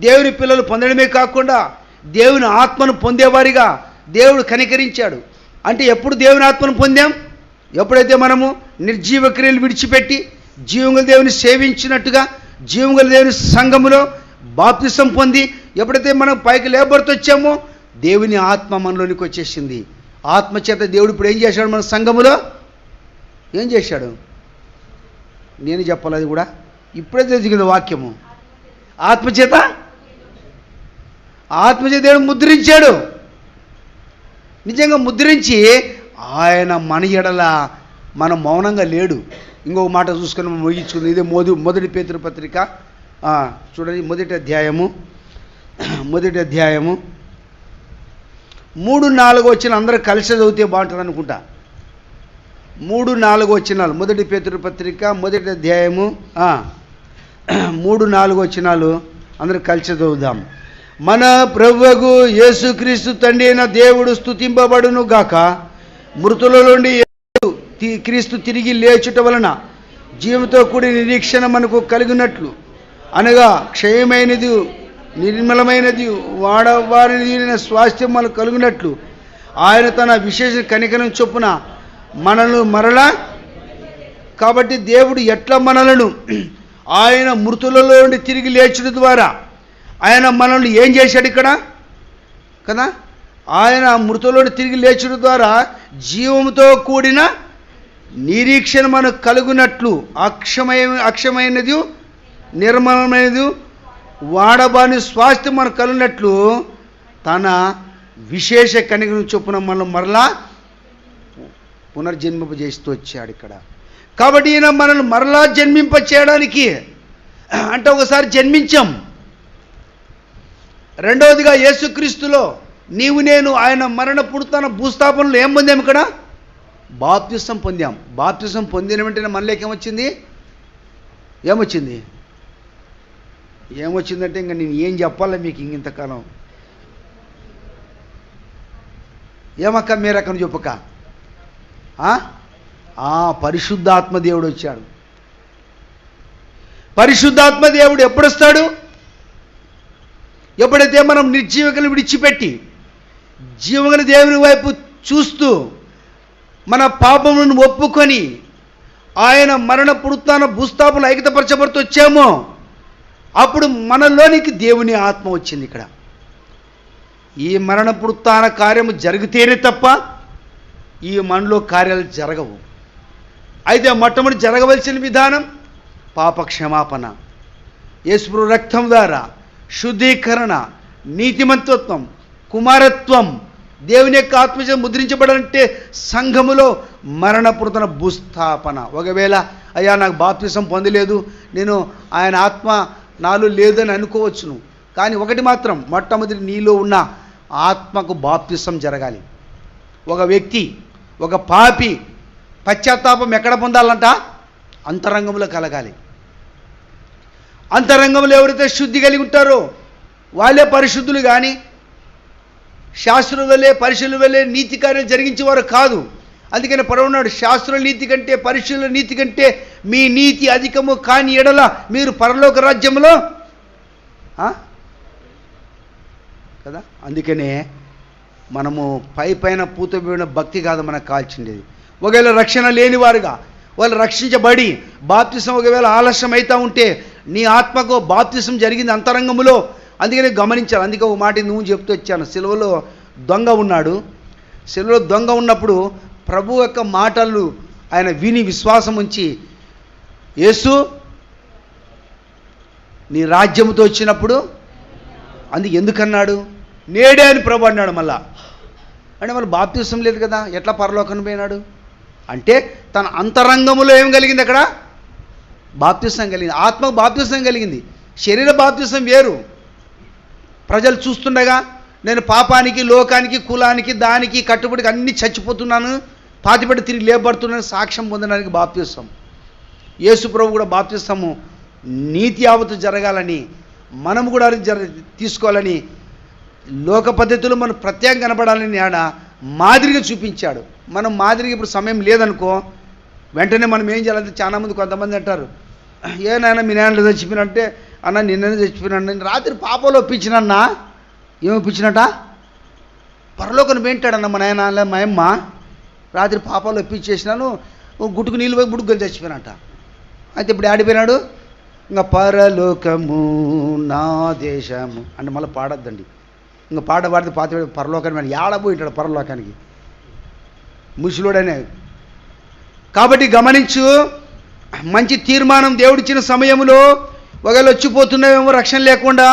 దేవుని పిల్లలు పొందడమే కాకుండా దేవుని ఆత్మను పొందేవారిగా దేవుడు కనికరించాడు. అంటే ఎప్పుడు దేవుని ఆత్మను పొందాం? ఎప్పుడైతే మనము నిర్జీవ క్రియలు విడిచిపెట్టి జీవంగల దేవుని సేవించినట్టుగా జీవంగల దేవుని సంఘములో బాప్తిసం పొంది ఎప్పుడైతే మనం పైకి లేబడుతూ వచ్చామో దేవుని ఆత్మ మనలోనికి వచ్చేసింది. ఆత్మచేత దేవుడు ఇప్పుడు ఏం చేశాడు? మన సంఘములో ఏం చేశాడు? నేను చెప్పాలి, అది కూడా ఇప్పుడే తెలిసింది వాక్యము. ఆత్మచేత దేవుడు ముద్రించాడు. నిజంగా ముద్రించి ఆయన మన ఎడల మనం మౌనంగా లేడు. ఇంకొక మాట చూసుకొని ముగించుకుంది. ఇదే మొదటి పేతురు పత్రిక చూడండి, 1వ అధ్యాయము మొదటి అధ్యాయము 3-4 వచనం అందరూ కలిసి చదివితే బాగుంటుంది అనుకుంటా. 3-4 వచనాలు మొదటి పేతురు పత్రిక మొదటి అధ్యాయము 3-4 వచనాలు అందరూ కలిసి చదువుదాం. మన ప్రభువు యేసుక్రీస్తు తండ్రి అయిన దేవుడు స్తుతింపబడును గాక. మృతుల నుండి క్రీస్తు తిరిగి లేచుట వలన జీవంతో కూడిన నిరీక్షణ మనకు కలిగినట్లు, అనగా క్షయమైనది నిర్మలమైనది వాడవారిన స్వాస్థ్యం మనకు కలిగినట్లు ఆయన తన విశేష కనికరం చొప్పున మనల్ని మరలా. కాబట్టి దేవుడు ఎట్లా మనలను ఆయన మృతులలో నుండి తిరిగి లేచడం ద్వారా ఆయన మనల్ని ఏం చేశాడు ఇక్కడ కదా, ఆయన మృతులను తిరిగి లేచడం ద్వారా జీవంతో కూడిన నిరీక్షణ మనకు కలుగునట్లు, అక్షమైనది నిర్మలమైనది వాడబాని స్వాస్థ్యం మనకు కలిగినట్లు తన విశేష కనికరం చొప్పున మనం మరలా పునర్జన్మింపజేస్తూ వచ్చాడు ఇక్కడ. కాబట్టి ఈయన మనల్ని మరలా జన్మింప చేయడానికి, అంటే ఒకసారి జన్మించాం, రెండవదిగా యేసుక్రీస్తులో నీవు నేను ఆయన మరణ పుడుతున్న భూస్థాపనలో ఏం పొందాం ఇక్కడ? బాప్తిసం పొందాం. బాప్తిసం పొందిన వెంటనే మనలోకి ఏమొచ్చిందంటే ఇంకా నేను ఏం చెప్పాలి మీకు ఇంతకాలం. ఏమక్క మీరక్కను చెప్పక పరిశుద్ధాత్మ దేవుడు వచ్చాడు. పరిశుద్ధాత్మ దేవుడు ఎప్పుడు వస్తాడు? ఎప్పుడైతే మనం నిర్జీవకులు విడిచిపెట్టి జీవగల దేవుని వైపు చూస్తూ మన పాపములను ఒప్పుకొని ఆయన మరణ పునరుత్థాన భూస్థాపన ఐక్యతపరచబడుతూ వచ్చామో అప్పుడు మనలోనికి దేవుని ఆత్మ వచ్చింది. ఇక్కడ ఈ మరణ పునరుత్థాన కార్యము జరిగితేనే తప్ప ఈ మనలో కార్యాలు జరగవు. అయితే మొట్టమొదటి జరగవలసిన విధానం పాప క్షమాపణ, యేసు రక్తం ద్వారా శుద్ధీకరణ, నీతిమంతత్వం, కుమారత్వం, దేవుని యొక్క ఆత్మచే ముద్రించబడాలంటే సంఘములో మరణ పునరుత్థాన భూస్థాపన. ఒకవేళ అయ్యా నాకు బాప్తిసం పొందలేదు, నేను ఆయన ఆత్మ నాలో లేదని అనుకోవచ్చును, కానీ ఒకటి మాత్రం, మొట్టమొదటి నీలో ఉన్న ఆత్మకు బాప్తిసం జరగాలి. ఒక వ్యక్తి, ఒక పాపి పశ్చాత్తాపం ఎక్కడ పొందాలంట? అంతరంగంలో కలగాలి. అంతరంగంలో ఎవరైతే శుద్ధి కలిగి ఉంటారో వాళ్ళే పరిశుద్ధులు, కానీ శాస్త్రుల వల్లే పరిశీలన వల్లే నీతి కార్యం జరిగించేవారు కాదు. అందుకని పరవున్నాడు, శాస్త్రుల నీతి కంటే పరిశీలన నీతి కంటే మీ నీతి అధికము కాని ఎడల మీరు పరలోక రాజ్యంలో కదా. అందుకనే మనము పైన పూతబడిన భక్తి కాదు మనకు కాల్చిండేది. ఒకవేళ రక్షణ లేనివారుగా వాళ్ళు రక్షించబడి బాప్తిసం ఒకవేళ ఆలస్యం అవుతూ ఉంటే నీ ఆత్మకు బాప్తిసం జరిగింది అంతరంగములో. అందుకనే గమనించాలి. అందుకే ఒక మాట నువ్వు చెప్తూ వచ్చాను, సిలువలో దొంగ ఉన్నాడు. సిలువలో దొంగ ఉన్నప్పుడు ప్రభు యొక్క మాటలు ఆయన విని విశ్వాసం ఉంచి, యేసు నీ రాజ్యముతో వచ్చినప్పుడు అందుకు ఎందుకన్నాడు? నేడే అని ప్రభు అన్నాడు. మళ్ళా అంటే మళ్ళీ బాప్తిసం లేదు కదా, ఎట్లా పరలోకానికి పోయినాడు? అంటే తన అంతరంగములో ఏం కలిగింది? అక్కడ బాప్తిసం కలిగింది, ఆత్మకు బాప్తిసం కలిగింది. శరీర బాప్తిసం వేరు. ప్రజలు చూస్తుండగా నేను పాపానికి, లోకానికి, కులానికి, దానికి కట్టుబడికి అన్నీ చచ్చిపోతున్నాను, పాతిపెట్టి తిరిగి లేపబడుతున్నాను సాక్ష్యం పొందడానికి బాప్తిసం. యేసు ప్రభు కూడా బాప్తిస్తము నీతి యావత్తు జరగాలని, మనము కూడా తీసుకోవాలని, లోక పద్ధతులు మనం ప్రత్యేకంగా కనపడాలని ఆడ మాదిరిగా చూపించాడు. మనం మాదిరిగా ఇప్పుడు సమయం లేదనుకో, వెంటనే మనం ఏం చేయాలంటే చాలామంది కొంతమంది అంటారు, ఏ నాయన మీ నాయనలో చచ్చిపోయినంటే, అన్న నిన్ననే చచ్చిపోయినాను, నేను రాత్రి పాపలో ఒప్పించినన్నా. ఏమి ఒప్పించినట? పరలోకను పెంటాడన్న మా నాయన మా అమ్మ, రాత్రి పాపాలు ఒప్పించేసినాను, గుట్టుకు నీళ్ళు పోయి బుడుగులు చచ్చిపోయినట. అయితే ఇప్పుడు ఆడిపోయినాడు, ఇంకా పరలోకము నా దేశము అంటే మళ్ళీ పాడొద్దండి. ఇంకా పాడితే పాత పరలోకానికి ఏడబోయింటాడు పరలోకానికి ముసలోడనే. కాబట్టి గమనించు, మంచి తీర్మానం దేవుడిచ్చిన సమయంలో ఒకవేళ వచ్చిపోతున్నావేమో రక్షణ లేకుండా,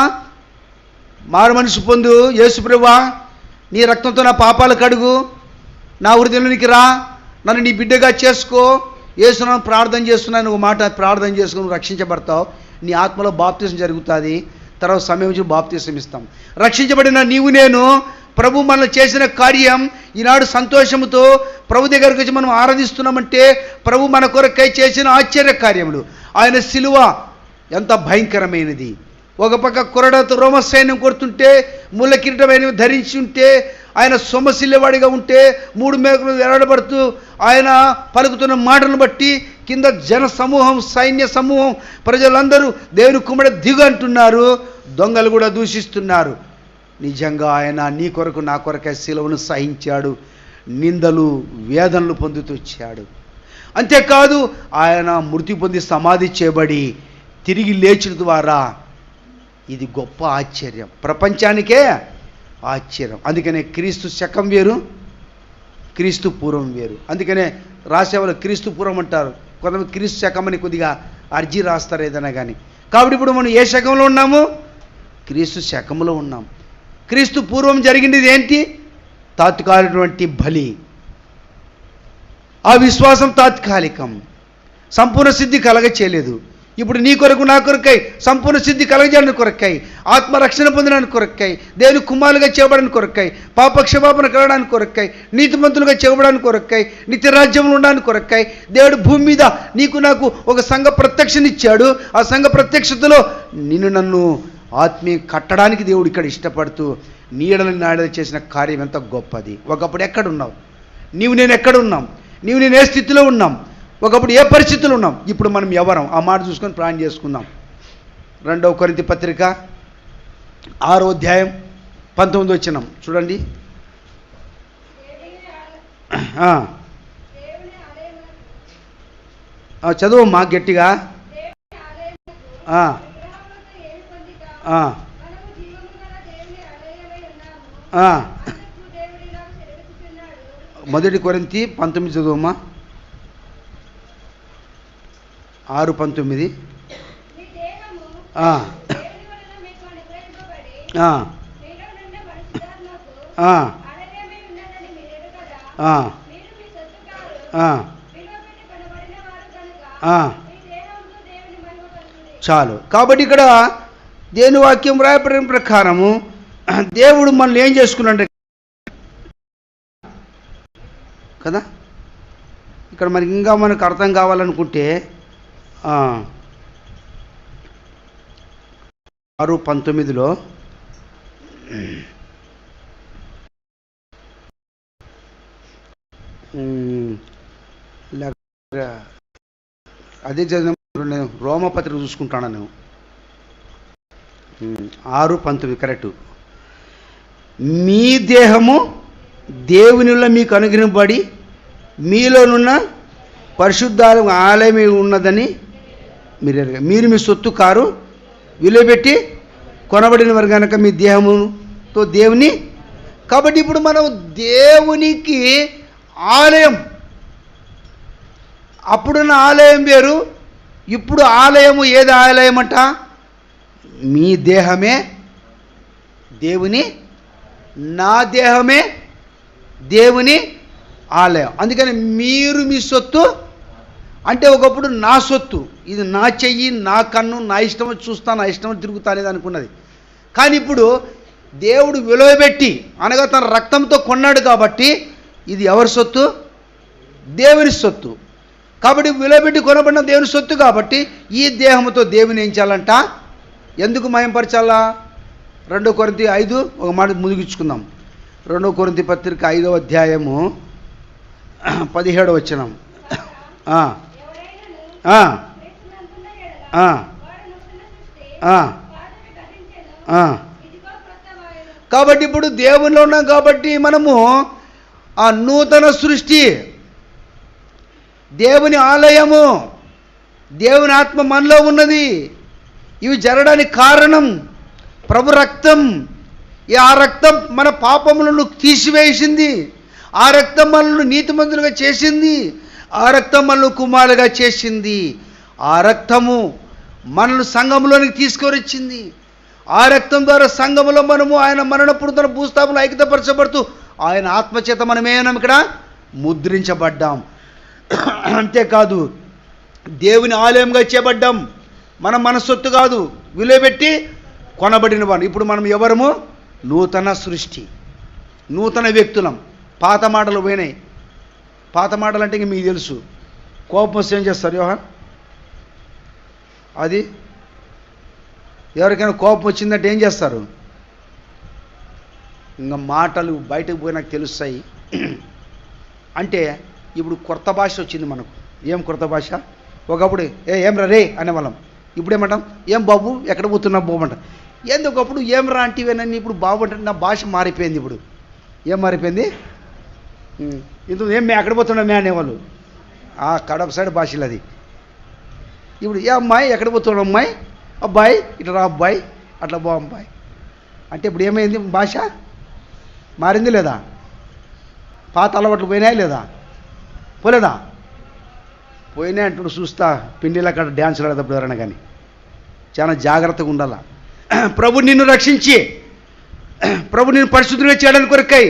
మారు మనసు పొందు, యేసు ప్రభువా నీ రక్తంతో నా పాపాలు కడుగు, నా హృదయంలోనికి రా, నన్ను నీ బిడ్డగా చేసుకో, యేసునామమున ప్రార్థన చేస్తున్నాను, ఒక మాట ప్రార్థన చేసుకుని రక్షించబడతావు, నీ ఆత్మలో బాప్తిసం జరుగుతుంది, తర్వాత సమయం వచ్చి బాప్తిసం ఇస్తాం. రక్షించబడిన నీవు నేను ప్రభు మనల్ని చేసిన కార్యం ఈనాడు సంతోషంతో ప్రభు దగ్గరికి వచ్చి మనం ఆరాధిస్తున్నామంటే ప్రభు మన కొరకై చేసిన ఆశ్చర్య కార్యములు. ఆయన శిలువ ఎంత భయంకరమైనది. ఒక పక్క కొరడతో రోమ సైన్యం కొడుతుంటే, ముళ్ళ కిరీటమైన ధరించి ఉంటే, ఆయన సొమ్మసిల్లేవాడిగా ఉంటే, 3 మేకులు ఎరడబడుతూ ఆయన పలుకుతున్న మాటలను బట్టి కింద జన సమూహం, సైన్య సమూహం, ప్రజలందరూ దేవుని కుమ్మడి దిగు అంటున్నారు. దొంగలు కూడా దూషిస్తున్నారు. నిజంగా ఆయన నీ కొరకు నా కొరకే శిలువను సహించాడు, నిందలు వేదనలు పొందుతూ వచ్చాడు. అంతేకాదు ఆయన మృతి పొంది సమాధి చేయబడి తిరిగి లేచిన ద్వారా ఇది గొప్ప ఆశ్చర్యం, ప్రపంచానికే ఆశ్చర్యం. అందుకనే క్రీస్తు శకం వేరు, క్రీస్తు పూర్వం వేరు. అందుకనే రాసేవాళ్ళు క్రీస్తు పూర్వం అంటారు, కొంతమంది క్రీస్తు శకం అని కొద్దిగా అర్జీ రాస్తారు ఏదైనా కానీ. కాబట్టి ఇప్పుడు మనం ఏ శకంలో ఉన్నాము? క్రీస్తు శకంలో ఉన్నాం. క్రీస్తు పూర్వం జరిగింది ఏంటి? తాత్కాలికటువంటి బలి. ఆ విశ్వాసం తాత్కాలికం, సంపూర్ణ సిద్ధి కలగ చేయలేదు. ఇప్పుడు నీ కొరకు నా కొరకై సంపూర్ణ సిద్ధి కలగజేయడానికి కొరకై, ఆత్మరక్షణ పొందడానికి కొరకై, దేవుని కుమారులుగా చేయబడానికి కొరకై, పాపక్షమాపణ కలగడానికి కొరకై, నీతిమంతులుగా చేయబడానికి కొరకై, నిత్య రాజ్యంలో ఉండడానికి కొరకై దేవుడు భూమి మీద నీకు నాకు ఒక సంఘ ప్రత్యక్షనిచ్చాడు. ఆ సంఘ ప్రత్యక్షతలో నిన్ను నన్ను ఆత్మీయ కట్టడానికి దేవుడు ఇక్కడ ఇష్టపడుతూ నీడలని నాడలు చేసిన కార్యం ఎంత గొప్పది. ఒకప్పుడు ఎక్కడున్నావు? నీవు నేను ఎక్కడున్నాం? నీవు నేను ఏ స్థితిలో ఉన్నాం? ఒకప్పుడు ఏ పరిస్థితులు ఉన్నాం? ఇప్పుడు మనం ఎవరం? ఆ మాట చూసుకొని ప్రాణం చేసుకుందాం. 2వ కొరింథీ పత్రిక 6వ అధ్యాయం 19వ వచనం చూడండి. చదువమ్మా గట్టిగా. మొదటి కొరింథీ 19 చదువమ్మా. 6:19. చాలు. కాబట్టి ఇక్కడ దేవుని వాక్యం రాయబడిన ప్రకారము దేవుడు మనల్ని ఏం చేసుకున్నాడు కదా. ఇక్కడ మనకి ఇంకా మనకు అర్థం కావాలనుకుంటే 6:19లో అదే చదివిన నేను రోమపత్రిక చూసుకుంటాను. నేను 6:19 కరెక్టు. మీ దేహము దేవునిలో మీకు అనుగ్రహింపబడి మీలోనున్న పరిశుద్ధాలు ఆలయమే ఉన్నదని మీరు మీ సొత్తు కారు, విలువబెట్టి కొనబడిన వారు కనుక మీ దేహముతో దేవుని. కాబట్టి ఇప్పుడు మనం దేవునికి ఆలయం. అప్పుడున్న ఆలయం వేరు, ఇప్పుడు ఆలయము. ఏది ఆలయం అంట? మీ దేహమే దేవుని, నా దేహమే దేవుని ఆలయం. అందుకని మీరు మీ సొత్తు అంటే ఒకప్పుడు నా సొత్తు, ఇది నా చెయ్యి, నా కన్ను, నా ఇష్టం చూస్తాను, నా ఇష్టం తిరుగుతా అనేది అనుకున్నది. కానీ ఇప్పుడు దేవుడు విలువబెట్టి అనగా తన రక్తంతో కొన్నాడు కాబట్టి ఇది ఎవరి సొత్తు? దేవుని సొత్తు. కాబట్టి విలువబెట్టి కొనబడిన దేవుని సొత్తు కాబట్టి ఈ దేహంతో దేవుని ఏం చేయాలంట? ఎందుకు మయంపరచాలా? 2 కొరింథీ 5 ఒక మాట ముగిచ్చుకుందాం. 2 కొరింథీ పత్రిక 5వ అధ్యాయము 17వ వచనం. కాబట్టి ఇప్పుడు దేవునిలో ఉన్నాం కాబట్టి మనము ఆ నూతన సృష్టి, దేవుని ఆలయము, దేవుని ఆత్మ మనలో ఉన్నది. ఇవి జరగడానికి కారణం ప్రభు రక్తం. ఆ రక్తం మన పాపములను తీసివేసింది. ఆ రక్తం మనల్ని నీతిమంతులుగా చేసింది. ఆ రక్తం మనల్ని కుమారులుగా చేసింది. ఆ రక్తము మనల్ని సంఘంలోనికి తీసుకొచ్చింది. ఆ రక్తం ద్వారా సంఘములో మనము ఆయన మరణప్పుడు తన భూస్థాపనలో ఐక్యతపరచబడుతూ ఆయన ఆత్మచేత మనమేమన్నాం? ఇక్కడ ముద్రించబడ్డాం. అంతేకాదు దేవుని ఆలయంగా చేయబడ్డాం. మనం మన సొత్తు కాదు, విలువబెట్టి కొనబడిన వారు. ఇప్పుడు మనం ఎవరము? నూతన సృష్టి, నూతన వ్యక్తులం. పాత మాటలు పోయినాయి. పాత మాటలు అంటే ఇంక మీకు తెలుసు. కోపం వస్తే ఏం చేస్తారు యోహాన్? అది ఎవరికైనా కోపం వచ్చిందంటే ఏం చేస్తారు? ఇంకా మాటలు బయటకు పోయినాక తెలుస్తాయి. అంటే ఇప్పుడు కొత్త భాష వచ్చింది మనకు. ఏం కొత్త భాష? ఒకప్పుడు ఏం రా రే అనేవాళ్ళం. ఇప్పుడు ఏమంటాం? ఏం బాబు ఎక్కడ పోతున్నా బాబు అంట. ఏంది ఒకప్పుడు ఏం రా అంటివేనని ఇప్పుడు బాబు అంటే నా భాష మారిపోయింది. ఇప్పుడు ఏం మారిపోయింది? ఇందులో ఏం మే ఎక్కడ పోతున్నా మే అనేవాళ్ళు. కడప సైడ్ భాషలు అది. ఇప్పుడు ఏ అమ్మాయి ఎక్కడ పోతున్నావు అమ్మాయి, అబ్బాయి ఇట్లా రా అబ్బాయి, అట్లా బా అబ్బాయి అంటే ఇప్పుడు ఏమైంది? భాష మారింది లేదా? పాత అలవాట్లు పోయినాయా లేదా? పోలేదా? పోయినాయి అంటూ చూస్తా పిండిలో అక్కడ డ్యాన్సులు ఆడేటప్పుడు ఎవరైనా కానీ చాలా జాగ్రత్తగా ఉండాల. ప్రభు నిన్ను రక్షించి, ప్రభు నిన్ను పరిశుద్ధులుగా చేయడానికి కొరకై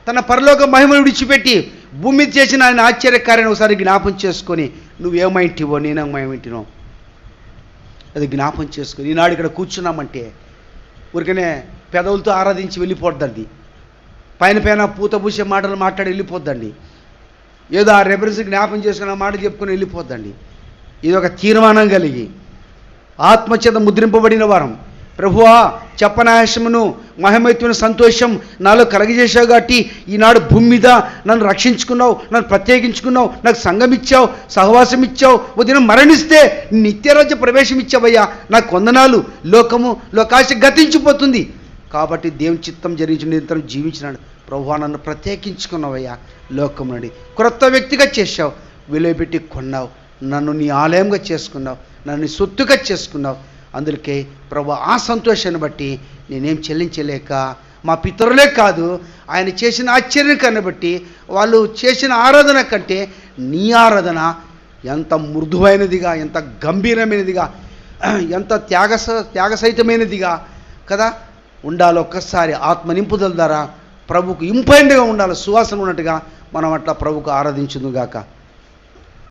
తన పరలోక మహిమను విడిచిపెట్టి భూమి మీద చేసిన ఆయన ఆశ్చర్యకార్యాన్ని ఒకసారి జ్ఞాపం చేసుకొని నువ్వేమైంటివో నేనేమైంటినో అది జ్ఞాపం చేసుకొని ఈనాడు ఇక్కడ కూర్చున్నామంటే ఊరికనే పెదవులతో ఆరాధించి వెళ్ళిపోద్దండి. పైన పూత పూసే మాటలు మాట్లాడి వెళ్ళిపోద్దండి. ఏదో ఆ రెఫరెన్స్ జ్ఞాపం చేసుకున్న మాట చెప్పుకొని వెళ్ళిపోద్దండి. ఇది ఒక తీర్మానం కలిగి ఆత్మచేత ముద్రింపబడిన వారం. ప్రభువా చెప్పనాశమును మహిమైత్వమైన సంతోషం నాలో కలగజేశావు కాబట్టి ఈనాడు భూమి మీద నన్ను రక్షించుకున్నావు, నన్ను ప్రత్యేకించుకున్నావు, నాకు సంఘం ఇచ్చావు, సహవాసం ఇచ్చావు, ఉదయం మరణిస్తే నిత్యరాజ్య ప్రవేశం ఇచ్చావయ్యా, నాకు వందనాలు. లోకాశ గతించిపోతుంది కాబట్టి దేవుని చిత్తం జరిగించి నిరంతరం జీవించినాడు. ప్రభువా నన్ను ప్రత్యేకించుకున్నావయ్యా, లోకం నుండి క్రొత్త వ్యక్తిగా చేశావు, విలువపెట్టి కొన్నావు, నన్ను నీ ఆలయంగా చేసుకున్నావు, నన్ను నీ సొత్తుగా చేసుకున్నావు. అందుకే ప్రభు ఆ సంతోషాన్ని బట్టి నేనేం చెల్లించలేక మా పితరులే కాదు ఆయన చేసిన ఆశ్చర్యం కన్నా బట్టి వాళ్ళు చేసిన ఆరాధన కంటే నీ ఆరాధన ఎంత మృదువైనదిగా, ఎంత గంభీరమైనదిగా, ఎంత త్యాగసహితమైనదిగా కదా ఉండాలో. ఒక్కసారి ఆత్మ నింపుదల ద్వారా ప్రభుకు ఇంపైనగా ఉండాలి, సువాసన ఉన్నట్టుగా మనం అట్లా ప్రభుకు ఆరాధించుదుగాక.